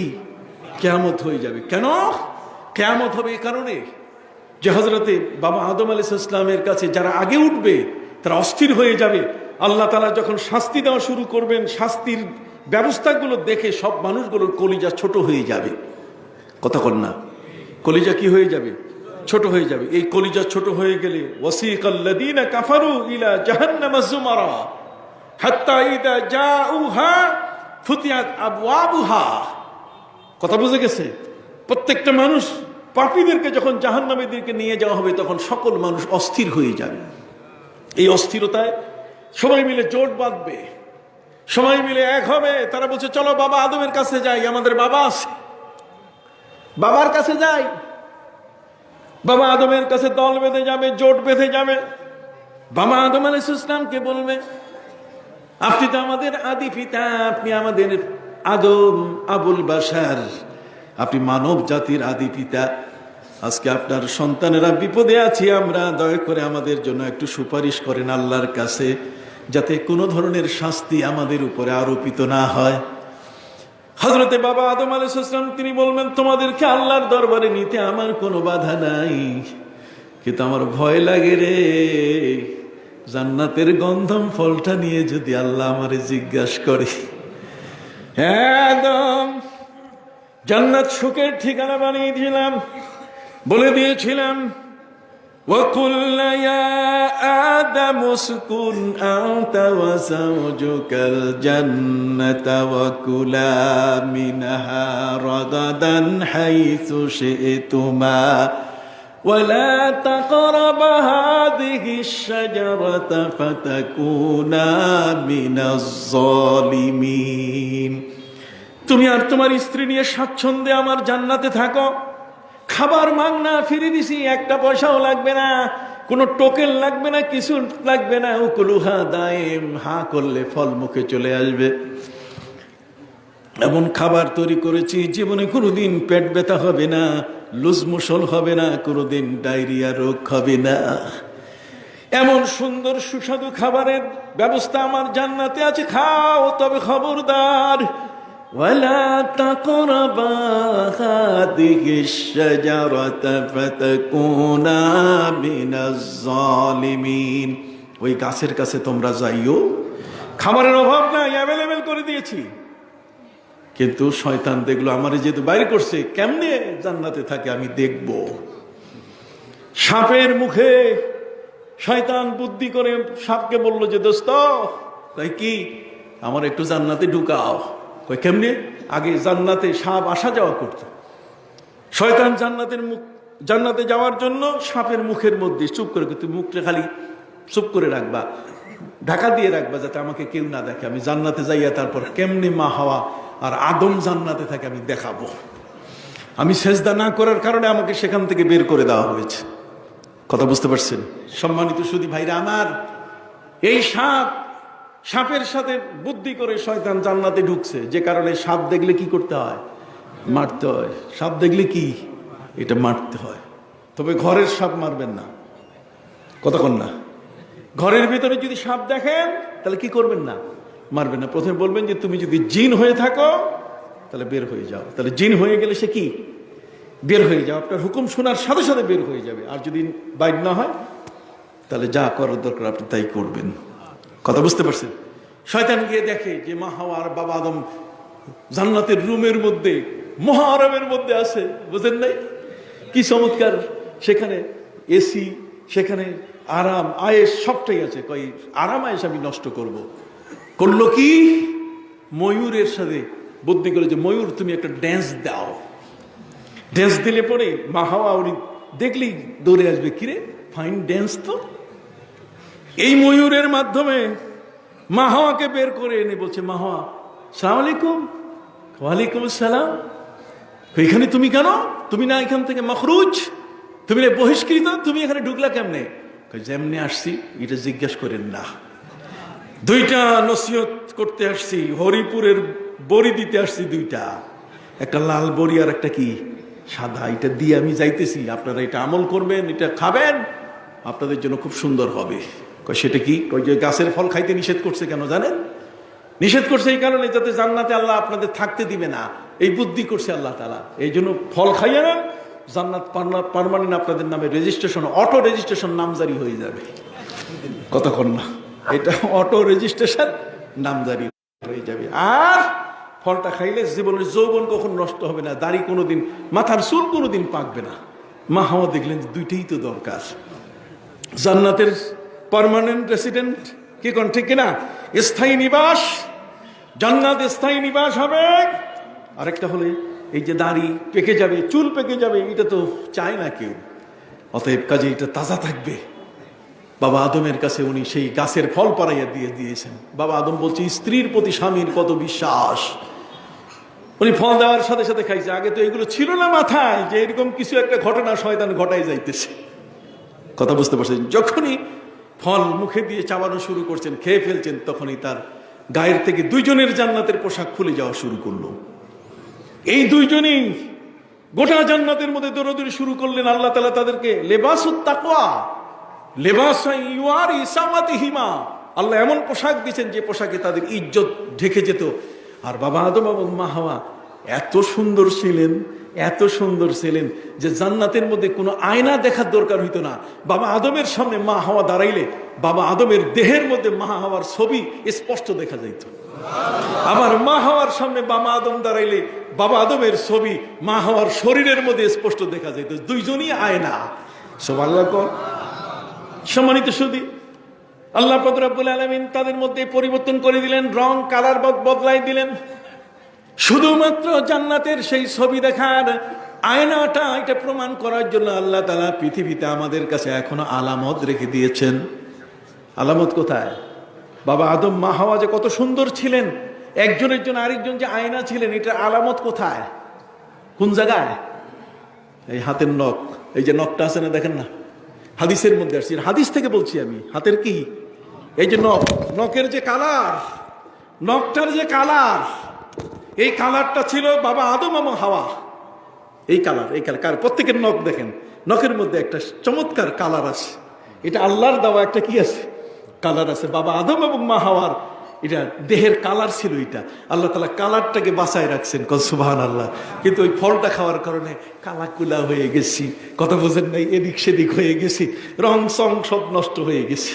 কিয়ামত হয়ে যাবে? কেন কিয়ামত হবে? এই কারণে যে হযরতে বাবা আদম আলাইহিস সালামের কাছে যারা আগে উঠবে তারা অস্থির হয়ে যাবে। আল্লাহ তাআলা যখন শাস্তি দেওয়া শুরু করবেন, শাস্তির ব্যবস্থাগুলো দেখে সব মানুষগুলোর কলিজা ছোট হয়ে যাবে। কথা বল না, কলিজা কি হয়ে যাবে? ছোট হয়ে যাবে। এই কলিজা ছোট হয়ে গেলে ওয়াসিকাল্লাযীনা কাফারু ইলা জাহান্নামা যুমারা হাত্তা ইযা জাউহা ফুতিয়াত আবওয়াবুহা। কথা বুঝে গেছে? প্রত্যেকটা মানুষ, পাপীদেরকে যখন জাহান্নামের দিকে নিয়ে যাওয়া হবে, তখন সকল মানুষ অস্থির হয়ে যাবে। এই অস্থিরতায় সবাই মিলে জোট বাঁধবে, সবাই মিলে এক হবে। তারা বলছে, চলো বাবা আদমের কাছে যাই, আমাদের বাবা আছে, বাবার কাছে যাই। বাবা আদমের কাছে দল বেঁধে যাবে, জোট বেঁধে যাবে। বাবা আদম আলাইহিস সালামকে বলবে, আপনি তো আমাদের আদি পিতা, আপনি আমাদের আদম আবুল বাশার, আপনি মানব জাতির আদি পিতা। আজকে আপনার সন্তানেরা বিপদে আছি আমরা, দয়া করে আমাদের জন্য একটু সুপারিশ করেন আল্লাহর কাছে, যাতে কোনো ধরনের শাস্তি আমাদের উপরে আরোপিত না হয়। হযরতে বাবা আদম আলাইহিস সালাম তিনি বলবেন, তোমাদেরকে আল্লাহর দরবারে নিতে আমার কোনো বাধা নাই, কিন্তু আমার ভয় লাগে রে, জান্নাতের গন্ধম ফলটা নিয়ে যদি আল্লাহ আমারে জিজ্ঞাসা করে। একদম জান্নাত সুখের ঠিকানা বানিয়ে দিলাম, বলে দিয়েছিলাম, وَقُلْنَا يَا آدَمُ اسْكُنْ أَنْتَ وَزَوْجُكَ الْجَنَّةَ وَكُلَا مِنْهَا رَغَدًا حَيْثُ شِئْتُمَا وَلَا تَقْرَبَا هَذِهِ الشَّجَرَةَ فَتَكُونَا مِنَ الظَّالِمِينَ। তুমি আর তোমার স্ত্রী নিয়ে স্বাচ্ছন্দ্যে আমার জান্নাতে থাকো, খাবার মাগনা ফিরে দিছি, একটা পয়সাও লাগবে না, কোনো টোকেন লাগবে না, কিছু লাগবে না। উকুলুহা দায়েম, হা করলে ফল মুখে চলে আসবে। এমন খাবার তৈরি করেছি জীবনে কোনোদিন পেট ব্যথা হবে না, লুজ মোশন হবে না, কোনোদিন ডায়রিয়া রোগ হবে না। এমন সুন্দর সুস্বাদু খাবারের ব্যবস্থা আমার জান্নাতে আছে, খাও, তবে খবরদার ওয়ালা তাকরাবা হাদিহিশ শাজারাতা ফাতাকুনা মিনাজ জালিমিন। ওই গাছের কাছে তোমরা যাইও, খাবারের অভাব নাই, অ্যাভেলেবেল করে দিয়েছি। কিন্তু শয়তান দেখলো আমারে যেহেতু বাইরে করছে, কেমনে জান্নাতে থাকে আমি দেখব। সাপের মুখে শয়তান বুদ্ধি করে সাপকে বলল যে, দোস্ত তাই কি আমার একটু জান্নাতে ঢুকাও। কই কেমনে? আগে জান্নাতে সাপ আসা যাওয়া করত। শয়তান জান্নাতে যাওয়ার জন্য সাপের মুখের মধ্যে চুপ করে, তুই মুখটা খালি চুপ করে রাখবা, ঢাকা দিয়ে রাখবা, যাতে আমাকে কেউ না দেখে। আমি জান্নাতে যাইয়া তারপর কেমনে মা হাওয়া আর আদম জান্নাতে থাকে আমি দেখাবো। আমি সেজদা না করার কারণে আমাকে সেখান থেকে বের করে দেওয়া হয়েছে। কথা বুঝতে পারছেন? সম্মানিত সুধী ভাইরা আমার, এই সাপের সাথে বুদ্ধি করে শয়তান জান্নাতে ঢুকছে, যে কারণে সাপ দেখলে কি করতে হয়? মারতে হয়। সাপ দেখলে কি এটা মারতে হয়। তবে ঘরের সাপ মারবেন না। কতক্ষণ না, ঘরের ভিতরে যদি সাপ দেখেন তাহলে কি করবেন না? মারবেন না। প্রথমে বলবেন যে তুমি যদি জিন হয়ে থাকো তাহলে বের হয়ে যাও। তাহলে জিন হয়ে গেলে সে কি বের হয়ে যাও, আপনার হুকুম শোনার সাথে সাথে বের হয়ে যাবে। আর যদি বাইর না হয় তাহলে যা করার দরকার আপনি তাই করবেন। কথা বুঝতে পারছেন? শয়তান গিয়ে দেখে যে মা হাওয়া আর বাবা আদম জান্নাতের রুমের মধ্যে, মহারামের মধ্যে আছে। বুঝেন নাই? কি চমৎকার! সেখানে এসি, সেখানে আরাম আয়েশ সবটাই আছে। কই আরাম আয়েশ আমি নষ্ট করব। করলো কি? ময়ূরের সাথে বুদ্ধি করে যে ময়ূর তুমি একটা ড্যান্স দাও। ড্যান্স দিলে পরে মা হাওয়া উনি দেখলেই দৌড়ে আসবে, কিরে ফাইন ড্যান্স তো। এই ময়ূরের মাধ্যমে মা হাওয়াকে বের করে এনে বলছে, মা হাওয়া সালাম আলাইকুম। ওয়ালাইকুম আসসালাম। এখানে তুমি কেন? তুমি না এখান থেকে মখরুজ? তুমি বহিষ্কৃত, তুমি এখানে ঢুকলা কেমনে? যেমনি আসছি এটা জিজ্ঞেস করেন না। দুইটা নসিহত করতে আসছি, হরিপুরের বড়ি দিতে আসছি দুইটা, একটা লাল বড়ি আর একটা কি সাদা, এটা দিয়ে আমি যাইতেছি, আপনারা এটা আমল করবেন, এটা খাবেন, আপনাদের জন্য খুব সুন্দর হবে। সেটা কি? যে গাছের ফল খাইতে নিষেধ করছে কেন জানেন? নিষেধ করছে এই কারণে যাতে জান্নাতে আল্লাহ আপনাদের থাকতে দিবে না, এই বুদ্ধি করছে আল্লাহ তাআলা। এই জন্য ফল খাইয়ে না, জান্নাত পার্মানেন্ট আপনাদের নামে রেজিস্ট্রেশন, অটো রেজিস্ট্রেশন নামজারি হয়ে যাবে। কতক্ষণ না, এটা অটো রেজিস্ট্রেশন নামজারি হয়ে যাবে। আর ফলটা খাইলে জীবনের যৌবন কখন নষ্ট হবে না, দাড়ি কোনোদিন, মাথার চুল কোনোদিন পাকবে না। মা হাওয়া দেখলেন দুইটাই তো দরকার। জান্নাতের পার্মানেন্ট রেসিডেন্ট, কি কোন ঠিক কিনা? স্থায়ী নিবাস, জান্নাত স্থায়ী নিবাস হবে। আরেকটা হলে এই যে দাড়ি পেকে যাবে, চুল পেকে যাবে, এটা তো চায় না কেউ। অতএব কাজে এটা তাজা থাকবে। বাবা আদমের কাছে উনি সেই গাছের ফল পাড়াইয়া দিয়ে দিয়েছেন। বাবা আদম বলছে স্ত্রীর প্রতি স্বামীর কত বিশ্বাস। উনি ফল দেওয়ার সাথে সাথে খাইছে। আগে তো এগুলো ছিল না মাথায় যে এরকম কিছু একটা ঘটনা শয়তান ঘটাই যাইতেছে। কথা বুঝতে পারছেন? যখনই ফল মুখে দিয়ে চাবানো শুরু করছেন, খেয়ে ফেলছেন, তখনই তার গায়ের থেকে দুইজনের জান্নাতের পোশাক খুলে যাওয়া শুরু করলো। এই দুইজনই গোটা জান্নাতের মধ্যে দৌড়াদৌড়ি শুরু করলেন। আল্লাহ তাআলা তাদেরকে লেবাসুত তাকওয়া, লেবাসান ইউয়ারি সাওয়াতিহিমা, আল্লাহ এমন পোশাক দিয়েছেন যে পোশাকে তাদের ইজ্জত ঢেকে যেত। আর বাবা আদম এবং মা হাওয়া এত সুন্দর ছিলেন, এত সুন্দর ছিলেন যে জান্নাতের মধ্যে কোনো আয়না দেখার দরকার হইতো না। বাবা আদমের সামনে মা হাওয়া দাঁড়াইলে বাবা আদমের দেহের মধ্যে মা হাওয়ার ছবি স্পষ্ট দেখা যাইত। আবার মা হাওয়ার সামনে বাবা আদম দাঁড়াইলে বাবা আদমের ছবি মা হাওয়ার শরীরের মধ্যে স্পষ্ট দেখা যাইত। দুইজনই আয়না। সুবহানাল্লাহ। সম্মানিত সুধী, আল্লাহ পাক রব্বুল আলামিন তাদের মধ্যে পরিবর্তন করে দিলেন, রং কালার বদলাই দিলেন। শুধুমাত্র জান্নাতের সেই ছবি দেখার আয়নাটা, এটা প্রমাণ করার জন্য আল্লাহ তাআলা পৃথিবীতে আমাদের কাছে এখনো আলামত রেখে দিয়েছেন। আলামত কোথায়? বাবা আদম মা হাওয়া যে কত সুন্দর ছিলেন, একজনের জন্য আরেকজন যে আয়না ছিলেন, এটার আলামত কোথায়? কোন জায়গায়? এই হাতের নখ, এই যে নখটা আছে না, দেখেন না, হাদিসের মধ্যে আসছে, হাদিস থেকে বলছি আমি। হাতের কি? এই যে নখ, নখের যে কালার, নখটার যে কালার, এই কালারটা ছিল বাবা আদম এবং হাওয়া। এই কালার, এই কালার প্রত্যেকের নখ দেখেন, নখের মধ্যে একটা চমৎকার কালার আছে। এটা আল্লাহর দেওয়া একটা কি আছে? কালার আছে। বাবা আদম এবং মা হাওয়ার এটা দেহের কালার ছিল। এটা আল্লাহ তাআলা কালারটাকে বাঁচায় রাখছেন, সুবহানাল্লাহ। কিন্তু ওই ফলটা খাওয়ার কারণে কালাকুলা হয়ে গেছি, কথা বোঝেন নাই, এদিক সেদিক হয়ে গেছি, রং সং সব নষ্ট হয়ে গেছে।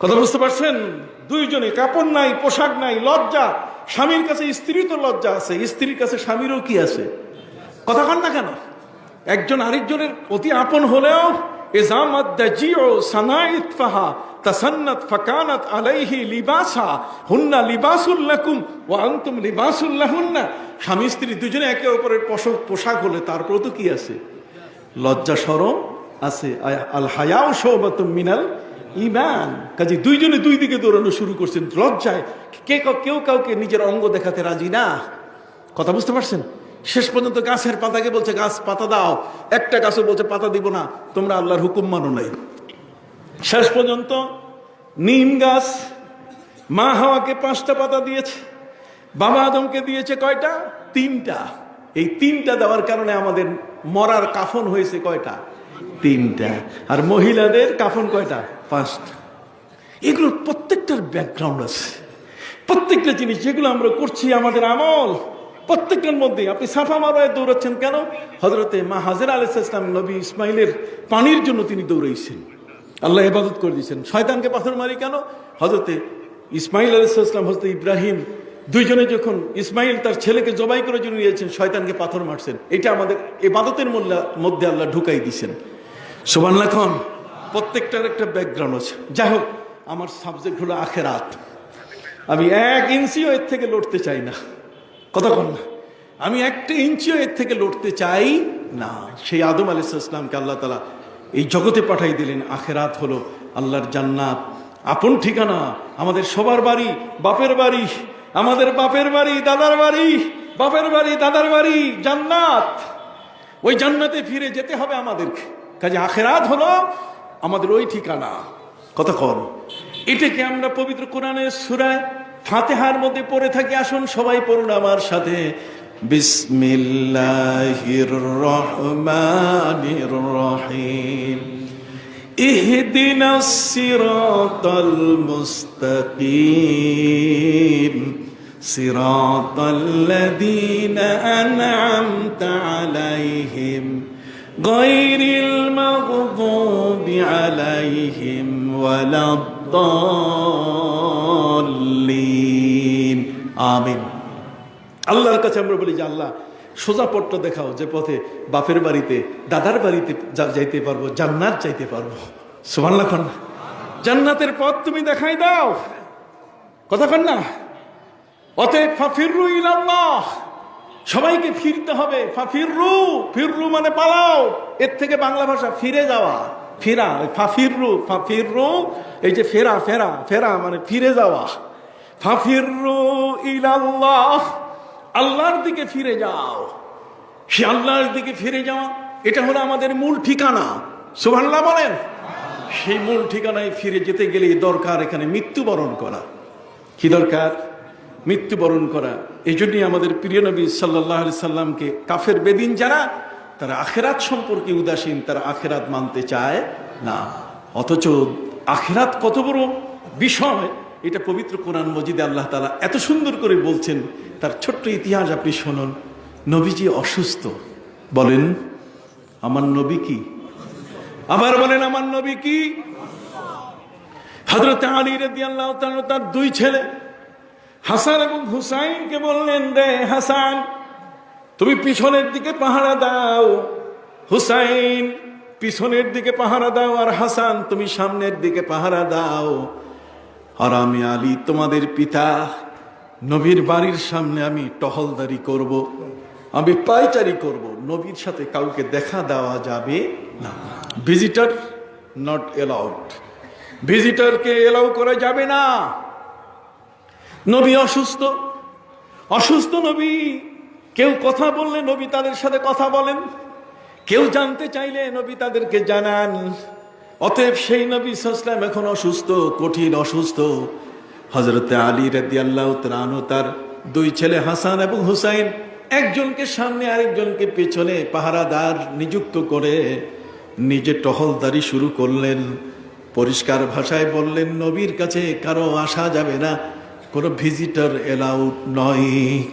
কথা বুঝতে পারছেন? দুইজনে কাপড় নাই, পোশাক নাই, লজ্জা। স্বামীর কাছে স্ত্রীর তো লজ্জা আছে, স্ত্রীর কাছে স্বামীরও কি আছে? কথা কন না কেন? একজন আরেকজনের অতি আপন হলেও ইজামাত দাজিউ সানাইত ফাহা তাসান্নাত ফাকানাত আলাইহি লিবাসা হুন্না লিবাসুল লাকুম ওয়া আনতুম লিবাসুল লাহুন্না। স্বামী স্ত্রী দুজনে একে অপরের পোশাক হলে তারপর তো কি আছে? লজ্জা শরম আছে। আল হায়াউ শুবাতুম মিনাল ঈমান। কাজে দুইজনে দুই দিকে দৌড়ানো শুরু করছেন লজ্জায়। কেউ কাউকে নিজের অঙ্গ দেখাতে রাজি না। কথা বুঝতে পারছেন? শেষ পর্যন্ত গাছের পাতাকে বলছে গাছ পাতা দাও, একটা গাছও বলছে পাতা দিব না, তোমরা আল্লাহর হুকুম মানো নাই। শেষ পর্যন্ত নিম গাছ মা হাওয়াকে 5টা পাতা দিয়েছে, বাবা আদমকে দিয়েছে কয়টা? 3টা। এই 3টা দেওয়ার কারণে আমাদের মরার কাফন হয়েছে কয়টা? 3টা। আর মহিলাদের কাফন কয়টা? 5টা। এগুলো প্রত্যেকটার ব্যাকগ্রাউন্ড আছে। প্রত্যেকটা জিনিস যেগুলো আমরা করছি, আমাদের আমল প্রত্যেকটার মধ্যে। আপনি সাফা মারোয় দৌড়াচ্ছেন কেন? হযরতে মা হাজেরা আলাইহিস সালাম নবী ইসমাইলের পানির জন্য তিনি দৌড়াইছেন, আল্লাহ ইবাদত করে দিয়েছেন। শয়তানকে পাথর মারি কেন? হযরতে ইসমাইল আলাইহিস সালাম, হযরতে ইব্রাহিম, দুইজনে যখন ইসমাইল তার ছেলেকে জবাই করার জন্য নিয়েছেন, শয়তানকে পাথর মারছেন। এটা আমাদের ইবাদতের মধ্যে আল্লাহ ঢুকাই দিয়েছেন। সুবহানাল্লাহ। এখন প্রত্যেকটার একটা ব্যাকগ্রাউন্ড আছে। যাই হোক, আমার সাবজেক্ট হলো আখেরাত। আমি 1 ইঞ্চিও এর থেকে লড়তে চাই না। কথা কন না, আমি 1 ইঞ্চিও এর থেকে লড়তে চাই না। সেই আদম আলাইহিস সালামকে আল্লাহ তাআলা এই জগতে পাঠাই দিলেন। আখেরাত হলো আল্লাহর জান্নাত, আপন ঠিকানা, আমাদের সবার বাড়ি, বাপের বাড়ি, আমাদের বাপের বাড়ি, দাদার বাড়ি, বাপের বাড়ি, দাদার বাড়ি, জান্নাত। ওই জান্নাতে ফিরে যেতে হবে আমাদেরকে। কাজে আখিরাত হলো আমাদের ওই ঠিকানা। কথা কন, এটাকে আমরা পবিত্র কোরআনের সূরা ফাতিহার মধ্যে পড়ে থাকি। আসুন সবাই পড়ুন আমার সাথে, বিসমিল্লাহির রহমানির রহিম, ইহদিনাস সিরাতাল মুস্তাকিম, সিরাতাল্লাযীনা আন'আমতা আলাইহিম গায়রিল মাগদুবি আলাইহিম ওয়ালাদ-দাল্লিন। আমিন। আল্লাহর কাছে আমরা বলি যে আল্লাহ সোজা পথটা দেখাও, যে পথে বাপের বাড়িতে দাদার বাড়িতে যাইতে পারবো, জান্নাত যাইতে পারবো। সুবহানাল্লাহ। জান্নাতের পথ তুমি দেখাই দাও। কথা কন না? অতএব ফাফিরু ইলাল্লাহ, সবাইকে ফিরতে হবে। ফাফিরু, ফিররু মানে পালাও। এর থেকে বাংলা ভাষা ফিরে যাওয়া, ফেরা। ফাফিরু, ফাফিরু এই যে ফেরা, ফেরা, ফেরা মানে ফিরে যাওয়া। ফাফিরু ইলাল্লাহ, আল্লাহর দিকে ফিরে যাও। সে আল্লাহর দিকে ফিরে যাওয়া, এটা হলো আমাদের মূল ঠিকানা। সুবহানাল্লাহ বলেন। সেই মূল ঠিকানায় ফিরে যেতে গেলে দরকার এখানে মৃত্যুবরণ করা। কি দরকার? মৃত্যুবরণ করা। এই জন্যই আমাদের প্রিয় নবী সাল্লাল্লাহু আলাইহি সাল্লামকে কাফের বেদিন যারা, তারা আখিরাত সম্পর্কে উদাসীন, তারা আখিরাত মানতে চায় না। অথচ আখিরাত কত বড় বিষয়, এটা পবিত্র কোরআন মজিদে আল্লাহ তাআলা এত সুন্দর করে বলছেন। তার ছোট্ট ইতিহাস আপনি শুনুন। নবীজি অসুস্থ, বলেন আমার নবী কি? আবার বলেন আমার নবী কি? হযরত আলী রাদিয়াল্লাহু তাআলা তার দুই ছেলে হাসান এবং হুসাইনকে বললেন, রে হাসান তুমি পিছনের দিকে পাহারা দাও, হুসাইন পিছনের দিকে পাহারা দাও, আর হাসান তুমি সামনের দিকে পাহারা দাও। আর আমি আলী তোমাদের পিতা, নবীর বাড়ির সামনে আমি টহলদারি করব, আমি পায়চারি করব। নবীর সাথে কাউকে দেখা দেওয়া যাবে না। ভিজিটর নট এলাউড, ভিজিটরকে এলাউ করা যাবে না। নবী অসুস্থ, অসুস্থ নবী। কেউ কথা বললে নবী তাদের সাথে কথা বলেন, কেউ জানতে চাইলে নবী তাদেরকে জানান। অতএব সেই নবী সাল্লাল্লাহু আলাইহি ওয়াসাল্লাম এখন অসুস্থ, কঠিন অসুস্থ। হযরত আলী রাদিয়াল্লাহু তাআলা আনহু তার দুই ছেলে হাসান এবং হুসাইন, একজনকে সামনে আরেকজনকে পেছনে পাহারাদার নিযুক্ত করে নিজে টহলদারি শুরু করলেন। পরিষ্কার ভাষায় বললেন, নবীর কাছে কারো আসা যাবে না, কোনো ভিজিটর এলাউড নয়,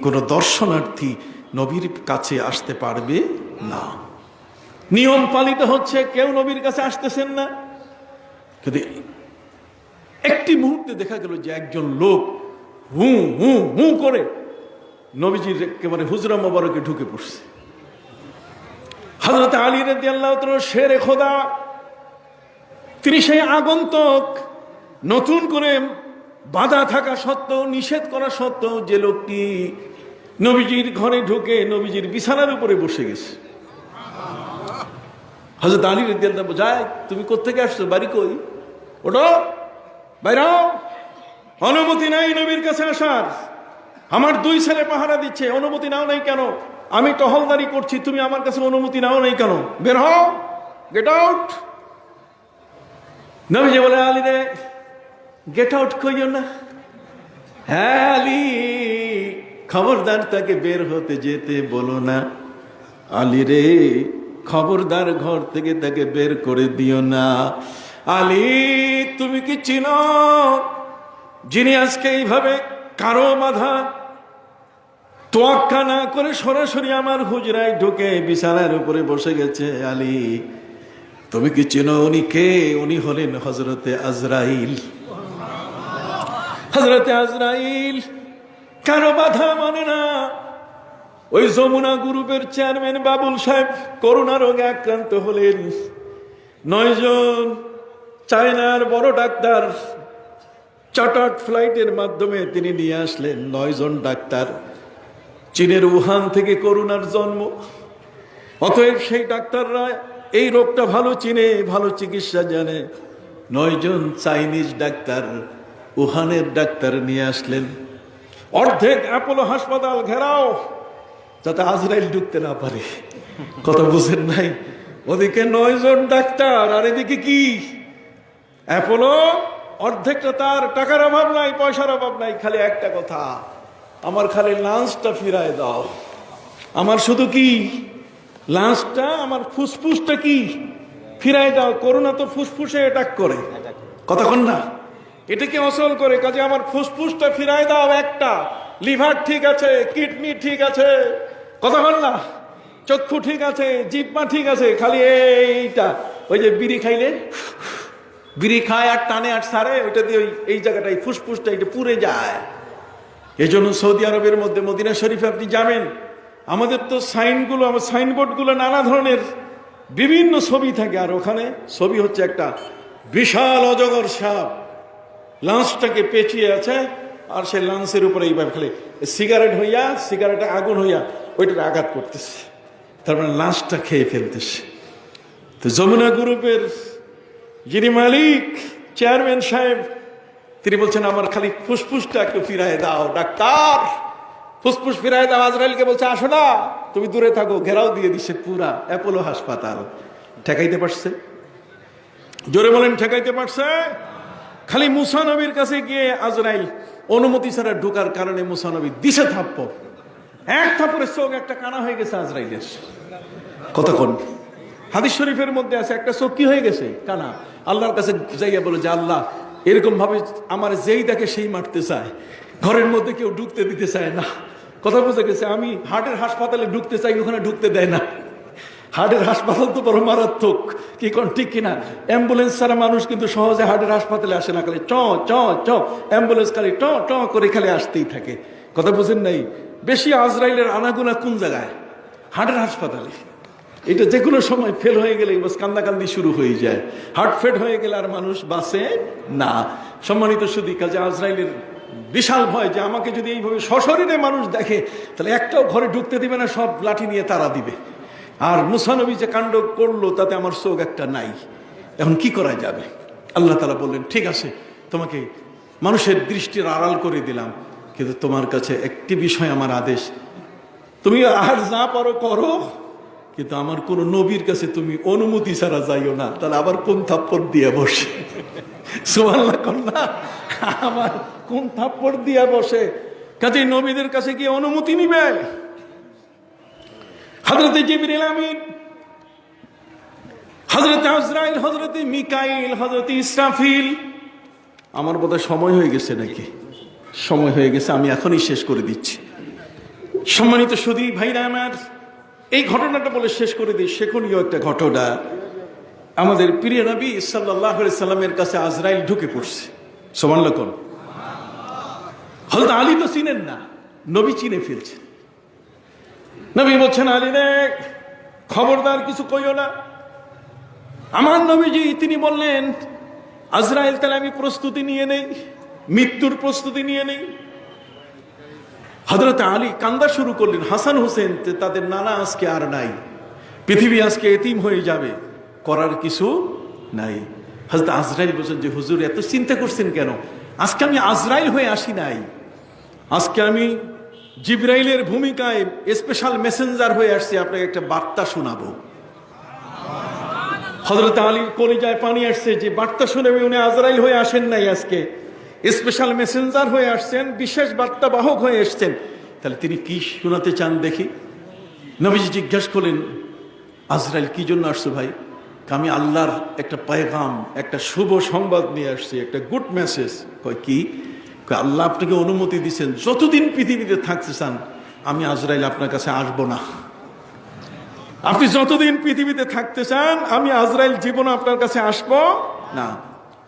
কোনো দর্শনার্থী নবীর কাছে আসতে পারবে না। নিয়ম পালিত হচ্ছে, কেউ নবীর কাছে আসতেছেন না। কিন্তু একটি মুহূর্তে দেখা গেল যে একজন লোক হু হু হু করে নবীজির একেবারে হুজরা মোবারকে ঢুকে পড়ছে। হযরত আলী রাদিয়াল্লাহু তাআলা শেরে খোদা, তিনি সেই আগন্তুক, নতুন করে বাধা থাকা সত্ত্বেও, নিষেধ করা সত্ত্বেও যে লোকটি নবীজির ঘরে ঢুকে নবীজির বিছানার উপরে বসে গেছে। হযরত আলী রাদিয়াল্লাহু তাআলা যায়, তুমি কোত্থেকে আসছো, বাড়ি কই, ওঠো বাইরে, অনুমতি নাই নবীর কাছে আসার। আমার দুই ছেলে পাহারা দিচ্ছে, অনুমতি নাও নাই কেন? আমি টহলদারি করছি, তুমি আমার কাছে অনুমতি নাও নাই কেন? বের হও, গেট আউট। নবীজি বলে, আলী রে গেট আউট কইও না। হ্যাঁ আলী, খবরদার তাকে বের হতে যেতে বলো না। আলী রে খবরদার ঘর থেকে তাকে বের করে দিও না। আলী তুমি কি চিনো যিনি আজকে এইভাবে কারো বাধা তোয়াক্কা না করে সরাসরি আমার হুজরায় ঢুকে বিছানার উপরে বসে গেছে? আলী তুমি কি চিনো উনি কে? উনি হলেন হযরতে আজরাইল। হযরতে আজরাইল কারো বাধা মানে না। ওই যমুনা গ্রুপের চেয়ারম্যান বাবুল সাহেব করোনা রোগে আক্রান্ত হলেন। 9 জন চায়নার বড় ডাক্তার চার্টার্ড ফ্লাইটের মাধ্যমে তিনি নিয়ে আসলেন। 9 জন ডাক্তার, চীনের উহান থেকে করোনার জন্ম। অতএব সেই ডাক্তাররা এই রোগটা ভালো চিনে, ভালো চিকিৎসা জানে। 9 জন চাইনিজ ডাক্তার, উহানের ডাক্তার নিয়ে আসলেন। অর্ধেক অ্যাপোলো হাসপাতাল ঘেরাও, যাতে আজরাইল ঢুকতে না পারে। কথা বুঝেন নাই? ওদিকে 9 জন ডাক্তার, আর এদিকে কি অ্যাপোলো, অর্ধেকটা তার টাকার অভাব নাই, পয়সার অভাব নাই, খালি একটা কথা, আমার খালি লাঞ্চটা ফিরায় দাও। আমার শুধু কি লাঞ্চটা, আমার ফুসফুসটা কি ফিরায় দাও। করোনা তো ফুসফুসে অ্যাটাক করে, কতক্ষণ না এটাকে অসল করে, কাজে আমার ফুসফুসটা ফিরায় দাও একটা। লিভার ঠিক আছে, কিডনি ঠিক আছে, কতক্ষণ না, চক্ষু ঠিক আছে, জিহ্বা ঠিক আছে, খালি এইটা, ওই যে বিড়ি খাইলে বিড়ি খায় আর টানে আর সারে, ওইটা দিয়ে এই জায়গাটাই ফুসফুসটা এটা পুড়ে যায়। এই জন্য সৌদি আরবের মধ্যে মদিনা শরীফে আপনি যাবেন, আমাদের তো সাইনগুলো, আমার সাইনবোর্ডগুলো নানা ধরনের বিভিন্ন ছবি থাকে, আর ওখানে ছবি হচ্ছে একটা বিশাল অজগর সাপ লাঞ্চটাকে পেঁচিয়ে আছে, আর সেই লাঞ্চের উপরে এইভাবে খালি সিগারেট হইয়া, সিগারেটে আগুন হইয়া ওইটাকে আঘাত করতেছে, তারপরে লাঞ্চটা খেয়ে ফেলতেছে। তো যমুনা গ্রুপের যিনি মালিক, চেয়ারম্যান সাহেব, তিনি বলছেন আমার খালি ফুসফুসটা একটু ফিরায় দাও ডাক্তার, ফুসফুস ফিরায় দাও। আজরাইলকে বলছে আসো না, তুমি দূরে থাকো, ঘেরাও দিয়ে দিচ্ছে পুরা অ্যাপোলো হাসপাতাল। ঠেকাইতে পারছে? জোরে বলেন, ঠেকাইতে পারছে? খালি মুসা নবীর কাছে গিয়ে আজরাইল অনুমতি ছাড়া ঢোকার কারণে মুসা নবী দিশে থাপ্পড়, এক থাপ্পড়ের চোখ একটা কানা হয়ে গেছে আজরাইলের। কতক্ষণ হাদিস শরীফের মধ্যে আছে, একটা চোখ কি হয়ে গেছে, কানা। আল্লাহর কাছে যাইয়া বলে যে আল্লাহ, এরকম ভাবে আমার যেই দেখে সেই মারতে চায়, ঘরের মধ্যে কেউ ঢুকতে দিতে চায় না। কথা বুঝে গেছে, আমি হার্টের হাসপাতালে ঢুকতে চাই, ওখানে ঢুকতে দেয় না। হার্টের হাসপাতাল তো বড় মারাত্মক, কি কোন ঠিক কিনা? অ্যাম্বুলেন্স ছাড়া মানুষ কিন্তু সহজে হার্টের হাসপাতালে আসে না, খালি চ চ চ, অ্যাম্বুলেন্স খালি ট ট করে খালি আসতেই থাকে। কথা বুঝেন নাই? বেশি আজরাইলের আনাগুনা কোন জায়গায়? হার্টের হাসপাতালে। এটা যে কোনো সময় ফেল হয়ে গেলে বাস কান্দাকান্দি শুরু হয়ে যায়। হার্ট ফেল হয়ে গেলে আর মানুষ বাঁচে না। সম্মানিত সুধী, কাজে আজরাইলের বিশাল ভয় যে আমাকে যদি এইভাবে সশরীরে মানুষ দেখে তাহলে একটাও ঘরে ঢুকতে দিবে না, সব লাঠি নিয়ে তাড়া দিবে। আর মুসা নবী যে কাণ্ড করলো তাতে আমার চোখ একটা নাই, এখন কি করা যাবে? আল্লাহ তাআলা বললেন ঠিক আছে, তোমাকে মানুষের দৃষ্টির আড়াল করে দিলাম, কিন্তু তোমার কাছে একটি বিষয় আমার আদেশ, তুমি আর যা পারো করো, কিন্তু আমার কোন নবীর কাছে তুমি অনুমতি ছাড়া যাইও না, তাহলে আবার কোন থাপ্পড় দিয়ে বসে। সুবহানাল্লাহ কন্যা, আবার কোন থাপ্পড় দিয়ে বসে। কাজে নবীদের কাছে গিয়ে অনুমতি নিবে। হযরত জিবরিল আমিন, হযরত আজরাইল, হযরত মিকাইল, হযরত ইসরাফিল। আমার বোধহয় সময় হয়ে গেছে নাকি? সময় হয়ে গেছে, আমি এখনই শেষ করে দিচ্ছি। সম্মানিত সুধী ভাইরা আমার, এই ঘটনাটা বলে শেষ করে দিই। সেখনীয় একটা ঘটনা, আমাদের প্রিয় নবী সাল্লাল্লাহু আলাইহি সাল্লামের কাছে আজরাইল ঢুকে পড়ছে। সুবহানাল্লাহ কোন? হযরত আলী তো চিনেন না, নবী চিনে ফেলছে। নবী বলছেন আলী রে, খবরদার কিছু কইও না। আমার নবীজি তিনি বললেন আজরাইল, তাহলে আমি প্রস্তুতি নিয়ে নেই, মৃত্যুর প্রস্তুতি নিয়ে নেই। হযরত আলী কান্দা শুরু করলেন। হাসান হোসেন তাদের নানা আজকে আর নাই, পৃথিবী আজকে এতিম হয়ে যাবে, করার কিছু নাই। হযরত আজরাইল বলছেন যে হুজুর এত চিন্তা করছেন কেন? আজকে আমি আজরাইল হয়ে আসি নাই, আজকে আমি জিবরাইলের ভূমিকায় স্পেশাল মেসেঞ্জার হয়ে আসছি, আপনাকে একটা বার্তা শোনাবো। হযরত আলীর কলিজায় পানি আসছে যে বার্তা শুনাবে, উনি আজরাইল হয়ে আসেন নাই, আজকে স্পেশাল মেসেঞ্জার হয়ে আসছেন, বিশেষ বার্তা বাহক হয়ে এসছেন। তাহলে তিনি কি শোনাতে চান দেখি। নবীজি জিজ্ঞাসা করলেন আজরাইল কি জন্য আসছো ভাই? আমি আল্লাহর একটা পায়গাম, একটা শুভ সংবাদ নিয়ে আসছি, একটা গুড মেসেজ। কয় কি? আল্লাহ আপনাকে অনুমতি দিচ্ছেন, যতদিন পৃথিবীতে থাকতে চান আমি আজরাইল আপনার কাছে আসবো না। আপনি যতদিন পৃথিবীতে থাকতে চান আমি আজরাইল জীবনে আপনার কাছে আসবো না।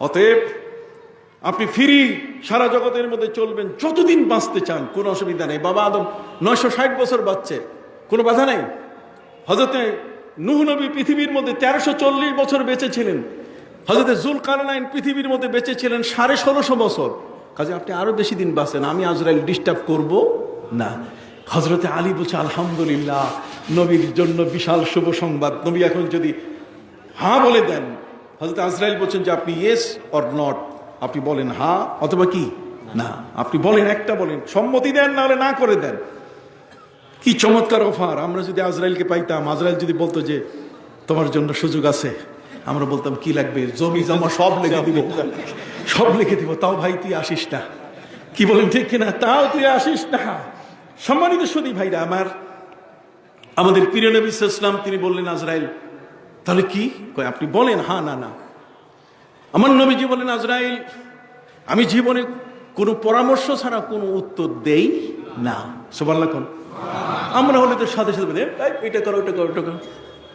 অতএব আপনি ফ্রি, সারা জগতের মধ্যে চলবেন, যতদিন বাঁচতে চান, কোনো অসুবিধা নেই। বাবা আদম 960 বছর বাঁচছে, কোনো বাধা নেই। হযরতে নূহ নবী পৃথিবীর মধ্যে 1340 বছর বেঁচে ছিলেন। হযরতে যুলকারনাইন পৃথিবীর মধ্যে বেঁচে ছিলেন 1650 বছর। কাজে আপনি আরো বেশি দিন বাঁচেন, আমি আজরাইল ডিস্টার্ব করব না। হযরতে আলী বলছে আলহামদুলিল্লাহ, নবীর জন্য বিশাল শুভ সংবাদ। নবী এখন যদি হ্যাঁ বলে দেন, হযরত আজরাইল বলছেন যে আপনি ইয়েস অর নট, আপনি বলেন হ্যাঁ অথবা কি না, আপনি বলেন, একটা বলেন, সম্মতি দেন, না হলে না করে দেন। কি চমৎকার অফার! আমরা যদি আজরাইলকে পাইতাম, আজরাইল যদি বলতো যে তোমার জন্য সুযোগ আছে। আমরা বলতাম কি লাগবে, জমি জমা সব লিখে দিব, সব লিখে দিব, তাও ভাই তুই আসিস না। কি বলেন ঠিক কিনা? তাও তুই আসিস না। সম্মানিত সুধী ভাইরা আমার, আমাদের প্রিয় নবী সাল্লাল্লাহু আলাইহি ওয়াসাল্লাম তিনি বললেন আজরাইল তাহলে কি কয় আপনি বলেন, হ্যাঁ না না। আমার নবীজি বলেন আজরাইল আমি জীবনে কোনো পরামর্শ ছাড়া কোনো উত্তর দেই না। সুবহানাল্লাহ কোন। আমরা হলে তো সাথে সাথে বলি এটা করো ওটা করো ওটা করো,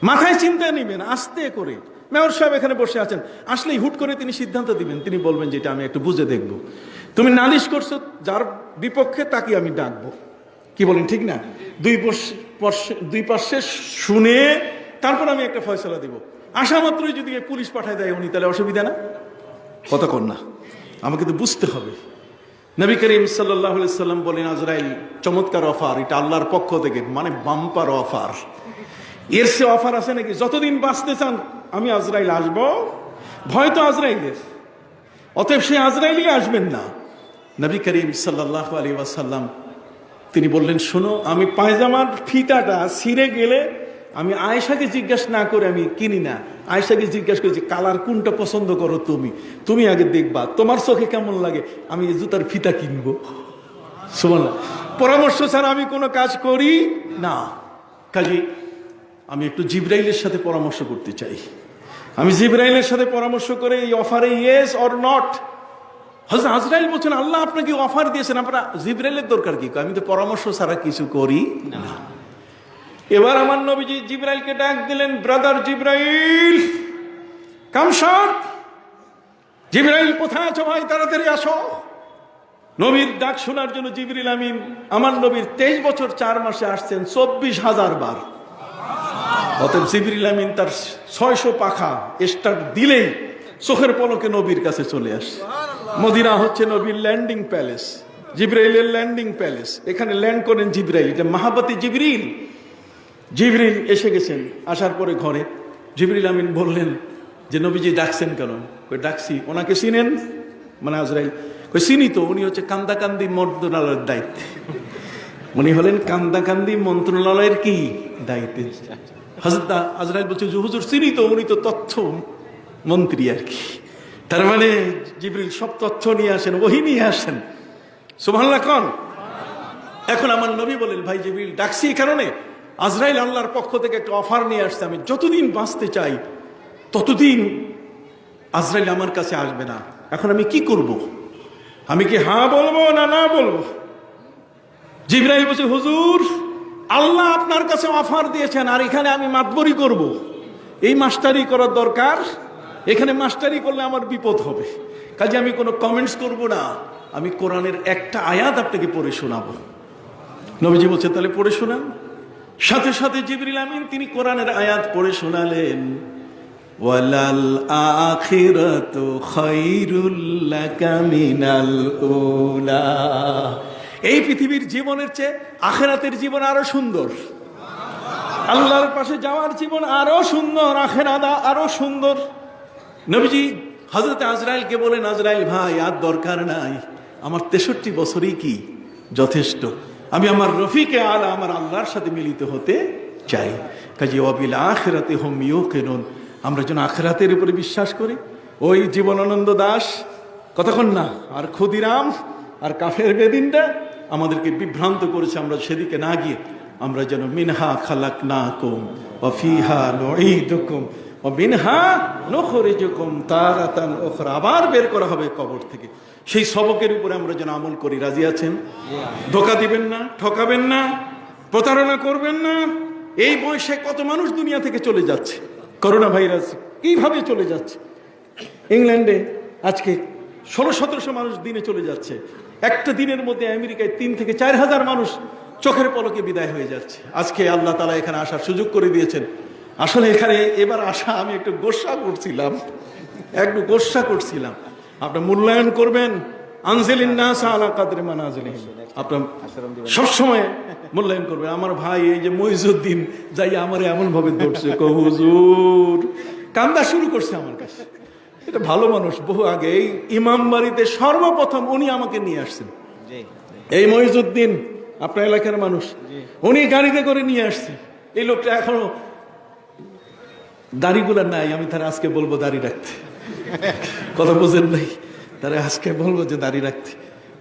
মাথায় চিন্তা নেবেন আস্তে করে। মেয়র সাহেব এখানে বসে আছেন, আসলেই হুট করে তিনি সিদ্ধান্ত দিবেন, তিনি বলবেন যেটা আমি একটু বুঝে দেখব। তুমি নালিশ করছো যার বিপক্ষে তাকে আমি ডাকবো, কি বলেন ঠিক না? দুই পাশে শুনে তারপর আমি একটা ফয়সালা দিব। আসা মাত্রই যদি পুলিশ পাঠায় দেয় উনি, তাহলে অসুবিধা না? কথা কন না, আমাকে তো বুঝতে হবে। নবী করিম সাল্লাল্লাহু আলাইহি সাল্লাম বলেন আজরাইল চমৎকার অফার, এটা আল্লাহর পক্ষ থেকে, মানে বাম্পার অফার। এর সে অফার আছে নাকি? যতদিন বাঁচতে চান আমি আজরাইল আসবো, ভয় তো আজরাইলের, অতএব সে আজরাইলই আসবেন না। নবী করিম সাল্লাল্লাহু আলাইহি ওয়াসাল্লাম তিনি বললেন শোনো, আমি পায়জামার ফিতাটা ছিঁড়ে গেলে আমি আয়েশাকে জিজ্ঞাসা না করে আমি কিনি না। আয়েশাকে জিজ্ঞাসা করেছি কালার কোনটা পছন্দ করো তুমি, তুমি আগে দেখবা তোমার চোখে কেমন লাগে, আমি এই জুতার ফিতা কিনবো। সুবহানাল্লাহ। পরামর্শ ছাড়া আমি কোনো কাজ করি না। কাজে আমি একটু জিবরাইলের সাথে পরামর্শ করতে চাই। আমি জিবরাইলের সাথে পরামর্শ করে এই অফারে ইয়েস অর নট। হযরত আজরাইল বলছেন আল্লাহ আপনাকে অফার দিয়েছেন, আপনারা জিবরাইলের দরকার কি? আমি তো পরামর্শ ছাড়া কিছু করি না। এবার আমার নবীজি জিবরাইলকে ডাক দিলেন, ব্রাদার জিবরাইল কাম শট। জিবরাইল কোথায় আছো ভাই, তাড়াতাড়ি আসো। নবীর ডাক শোনার জন্য জিবরিল আমিন আমার নবীর 23 বছর 4 মাসে আসছেন 24,000 বার। অতএব জিবরিল আমিন তার 600 পাখা স্টার্ট দিলেই চোখের পলকে নবীর কাছে চলে আসে। মদিনা হচ্ছে নবীর ল্যান্ডিং প্যালেস, জিবরাইলের ল্যান্ডিং প্যালেস। এখানে ল্যান্ড করেন জিবরাইল, এটা মাহাবতে জিবরিল। জিবরিল এসে গেছেন, আসার পরে ঘরে জিবরিল আমিন বললেন যে নবীজি ডাকছেন কেন? ডাকছি, ওনাকে চিনেন? মানে আজরাইল চিনি তো, উনি হচ্ছে কান্দাকান্দি মন্ত্রণালয়ের দায়িত্বে। উনি হলেন কান্দাকান্দি মন্ত্রণালয়ের কি দায়িত্বে। হযরত আজরাইল বলছে হুজুর চিনি তো, উনি তো তথ্য মন্ত্রী আর কি। তার মানে জিবরিল সব তথ্য নিয়ে আসেন, ওহী নিয়ে আসেন। সুবহানাল্লাহ কোন। এখন আমার নবী বলেন ভাই জিবরিল ডাকছি এই কারণে, আজরাইল আল্লাহর পক্ষ থেকে একটা অফার নিয়ে আসছে, আমি যতদিন বাঁচতে চাই ততদিন আজরাইল আমার কাছে আসবে না। এখন আমি কি করব? আমি কি হ্যাঁ বলবো না না বলবো? জিবরাইল বলছে হুজুর আল্লাহ আপনার কাছে অফার দিয়েছেন, আর এখানে আমি মাতবরি করব? এই মাস্টারি করার দরকার? এখানে মাস্টারি করলে আমার বিপদ হবে। কাজে আমি কোনো কমেন্টস করব না, আমি কোরআনের একটা আয়াত আপনাকে পড়ে শোনাবো। নবীজি বলছে তাহলে পড়ে শোনান। সাথে সাথে জিবরিল আমিন তিনি কোরআনের আয়াত পড়ে শোনালেন, ওয়ালাল আখিরাতু খায়রুল লাকা মিনাল উলা। এই পৃথিবীর জীবনের চেয়ে আখিরাতের জীবন আরো সুন্দর। আল্লাহর পাশে যাওয়ার জীবন আরো সুন্দর, আখিরাত আরো সুন্দর। নবীজি হযরত আজরাইলকে বলেন আজরাইল ভাই আর দরকার নাই, আমার 63 বছরই কি যথেষ্ট। আমি আমার রফিকে আলা আমার আল্লাহর সাথে মিলিত হতে চাই। কাজে ওয়াবিল আখিরাতি হুম ইউকিনুন, আমরা যেন আখিরাতের উপরে বিশ্বাস করি। ওই জীবনানন্দ দাস কতক্ষণ না, আর ক্ষুদিরাম আর কাফের বেদিনটা আমাদেরকে বিভ্রান্ত করেছে। আমরা সেদিকে না গিয়ে আমরা যেন মিনহা খালাকনাকুম ওয়া ফিহা নুঈদুকুম ওয়া মিনহা নুখরিজুকুম তারাতান উখরা, আবার বের করা হবে কবর থেকে। সেই সবকের উপরে আমরা যেন আমল করি। রাজি আছেন? ধোঁকা দিবেন না, ঠকাবেন না, প্রতারণা করবেন না। এই বয়সে কত মানুষ দুনিয়া থেকে চলে যাচ্ছে, করোনা ভাইরাস কিভাবে চলে যাচ্ছে। ইংল্যান্ডে আজকে 1600-1700 মানুষ দিনে চলে যাচ্ছে। একটা দিনের মধ্যে আমেরিকায় 3 থেকে 4 হাজার মানুষ চোখের পলকে বিদায় হয়ে যাচ্ছে। আজকে আল্লাহ তাআলা এখানে আসার সুযোগ করে দিয়েছেন। আসলে এখানে এবার আসা আমি একটু গোসা করছিলাম, আপনার মূল্যায়ন করবেন। আনজিলিন নাস আলা কাদরি মানাজিলিহিম, আপনার সবসময় মূল্যায়ন করবেন। আমার ভাই এই যে মইজুদ্দিন যাই আমারে এমন ভাবে ধরছে, হুজুর কান্দা শুরু করছে আমার কাছে। এটা ভালো মানুষ, বহু আগে এই ইমাম বাড়িতে সর্বপ্রথম উনি আমাকে নিয়ে আসছেন। এই মইজুদ্দিন আপনার এলাকার মানুষ, উনি গাড়িতে করে নিয়ে আসছে। এই লোকটা এখনো দাড়িগুলা নাই, আমি তারা আজকে বলবো দাড়ি রাখতে। কথা বোঝেন নাই? তারা আজকে বলবো যে দাড়ি রাখতে,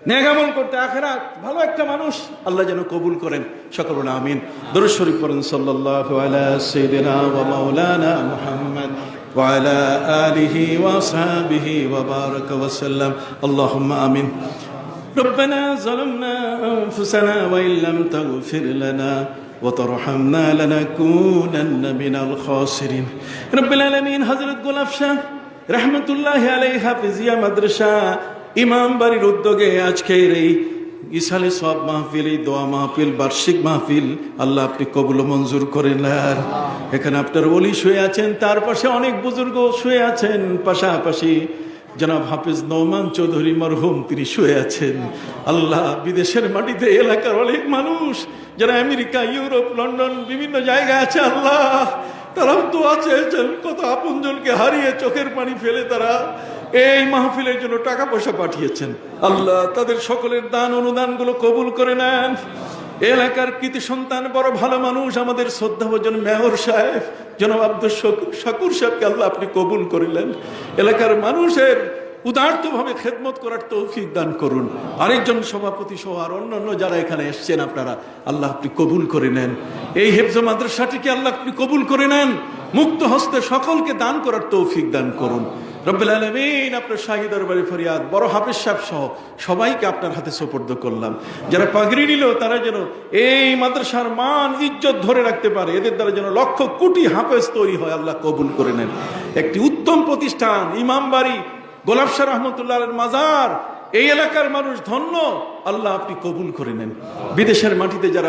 নেক আমল করতে, আখিরাত ভালো একটা মানুষ আল্লাহ যেন কবুল করেন। সকল বলেন আমিন। দরুদ শরীফ পড়েন সাল্লাল্লাহু আলা সাইয়্যিদিনা ওয়া মাওলানা মুহাম্মদ ওয়া আলা আলিহি ওয়া আসহাবিহি ওয়া বারাকা ওয়া সাল্লাম। আল্লাহুম্মা আমিন। ربنا ظلمنا أنفسنا وإن لم تغفر لنا وترحمنا لنكونن من الخاسرين رب العالمين। হযরত গোলাপ শাহ রহমতুল্লাহ আলাইহি হাফিজিয়া মাদ্রাসা ইমাম বাড়ির উদ্যোগে আজকের এই ইসালে সওয়াব মাহফিল, এই দোয়া মাহফিল, বার্ষিক মাহফিল আল্লাহ আপনি কবুল ও মঞ্জুর করেন। আর এখানে আপনার ওলি শুয়ে আছেন, তার পাশে অনেক বুজুর্গ শুয়ে আছেন, পাশাপাশি জনাব হাফিজ নওমান চৌধুরী মরহুম তিনি শুয়ে আছেন। আল্লাহ বিদেশের মাটিতে এলাকার অনেক মানুষ যারা আমেরিকা, ইউরোপ, লন্ডন বিভিন্ন জায়গায় আছে, আল্লাহ তারা তো আছে, কত আপনজনকে হারিয়ে চোখের পানি ফেলে তারা এই মাহফিলের জন্য টাকা পয়সা পাঠিয়েছেন। আল্লাহ তাদের সকলের দান অনুদানগুলো কবুল করে নেন। এলাকার কৃতি সন্তান, বড় ভালো মানুষ, আমাদের শ্রদ্ধাভাজন মেয়র সাহেব জনাব আব্দুল শাকুর সাহেবকে আল্লাহ আপনি কবুল করিলেন। এলাকার মানুষের উদারতভাবে খেদমত করার তৌফিক দান করুন। আরেকজন সভাপতি সহ আর অন্যান্য যারা এখানে এসছেন আপনারা আল্লাহ আপনি কবুল করে নেন। এই হেফজ মাদ্রাসাটিকে আল্লাহ আপনি কবুল করে নেন। মুক্ত হস্তে সকলকে দান করার তৌফিক দান করুন। রব্বুল আলামিন, আপনার শাহী দরবারে ফরিয়াদ, বড় হাফেজ সাহেব সহ সবাইকে আপনার হাতে সুপর্দ করলাম। যারা পাগড়ি নিল তারা যেন এই মাদ্রাসার মান ইজ্জত ধরে রাখতে পারে, এদের দ্বারা যেন লক্ষ কোটি হাফেজ তৈরি হয়, আল্লাহ কবুল করে নেন। একটি উত্তম প্রতিষ্ঠান ইমাম বাড়ি, গোলাপ শাহ রহমতুল্লাহর মাজার, এই এলাকার মানুষ ধন্য, আল্লাহ আপনি কবুল করে নেন। বিদেশের মাটিতে যারা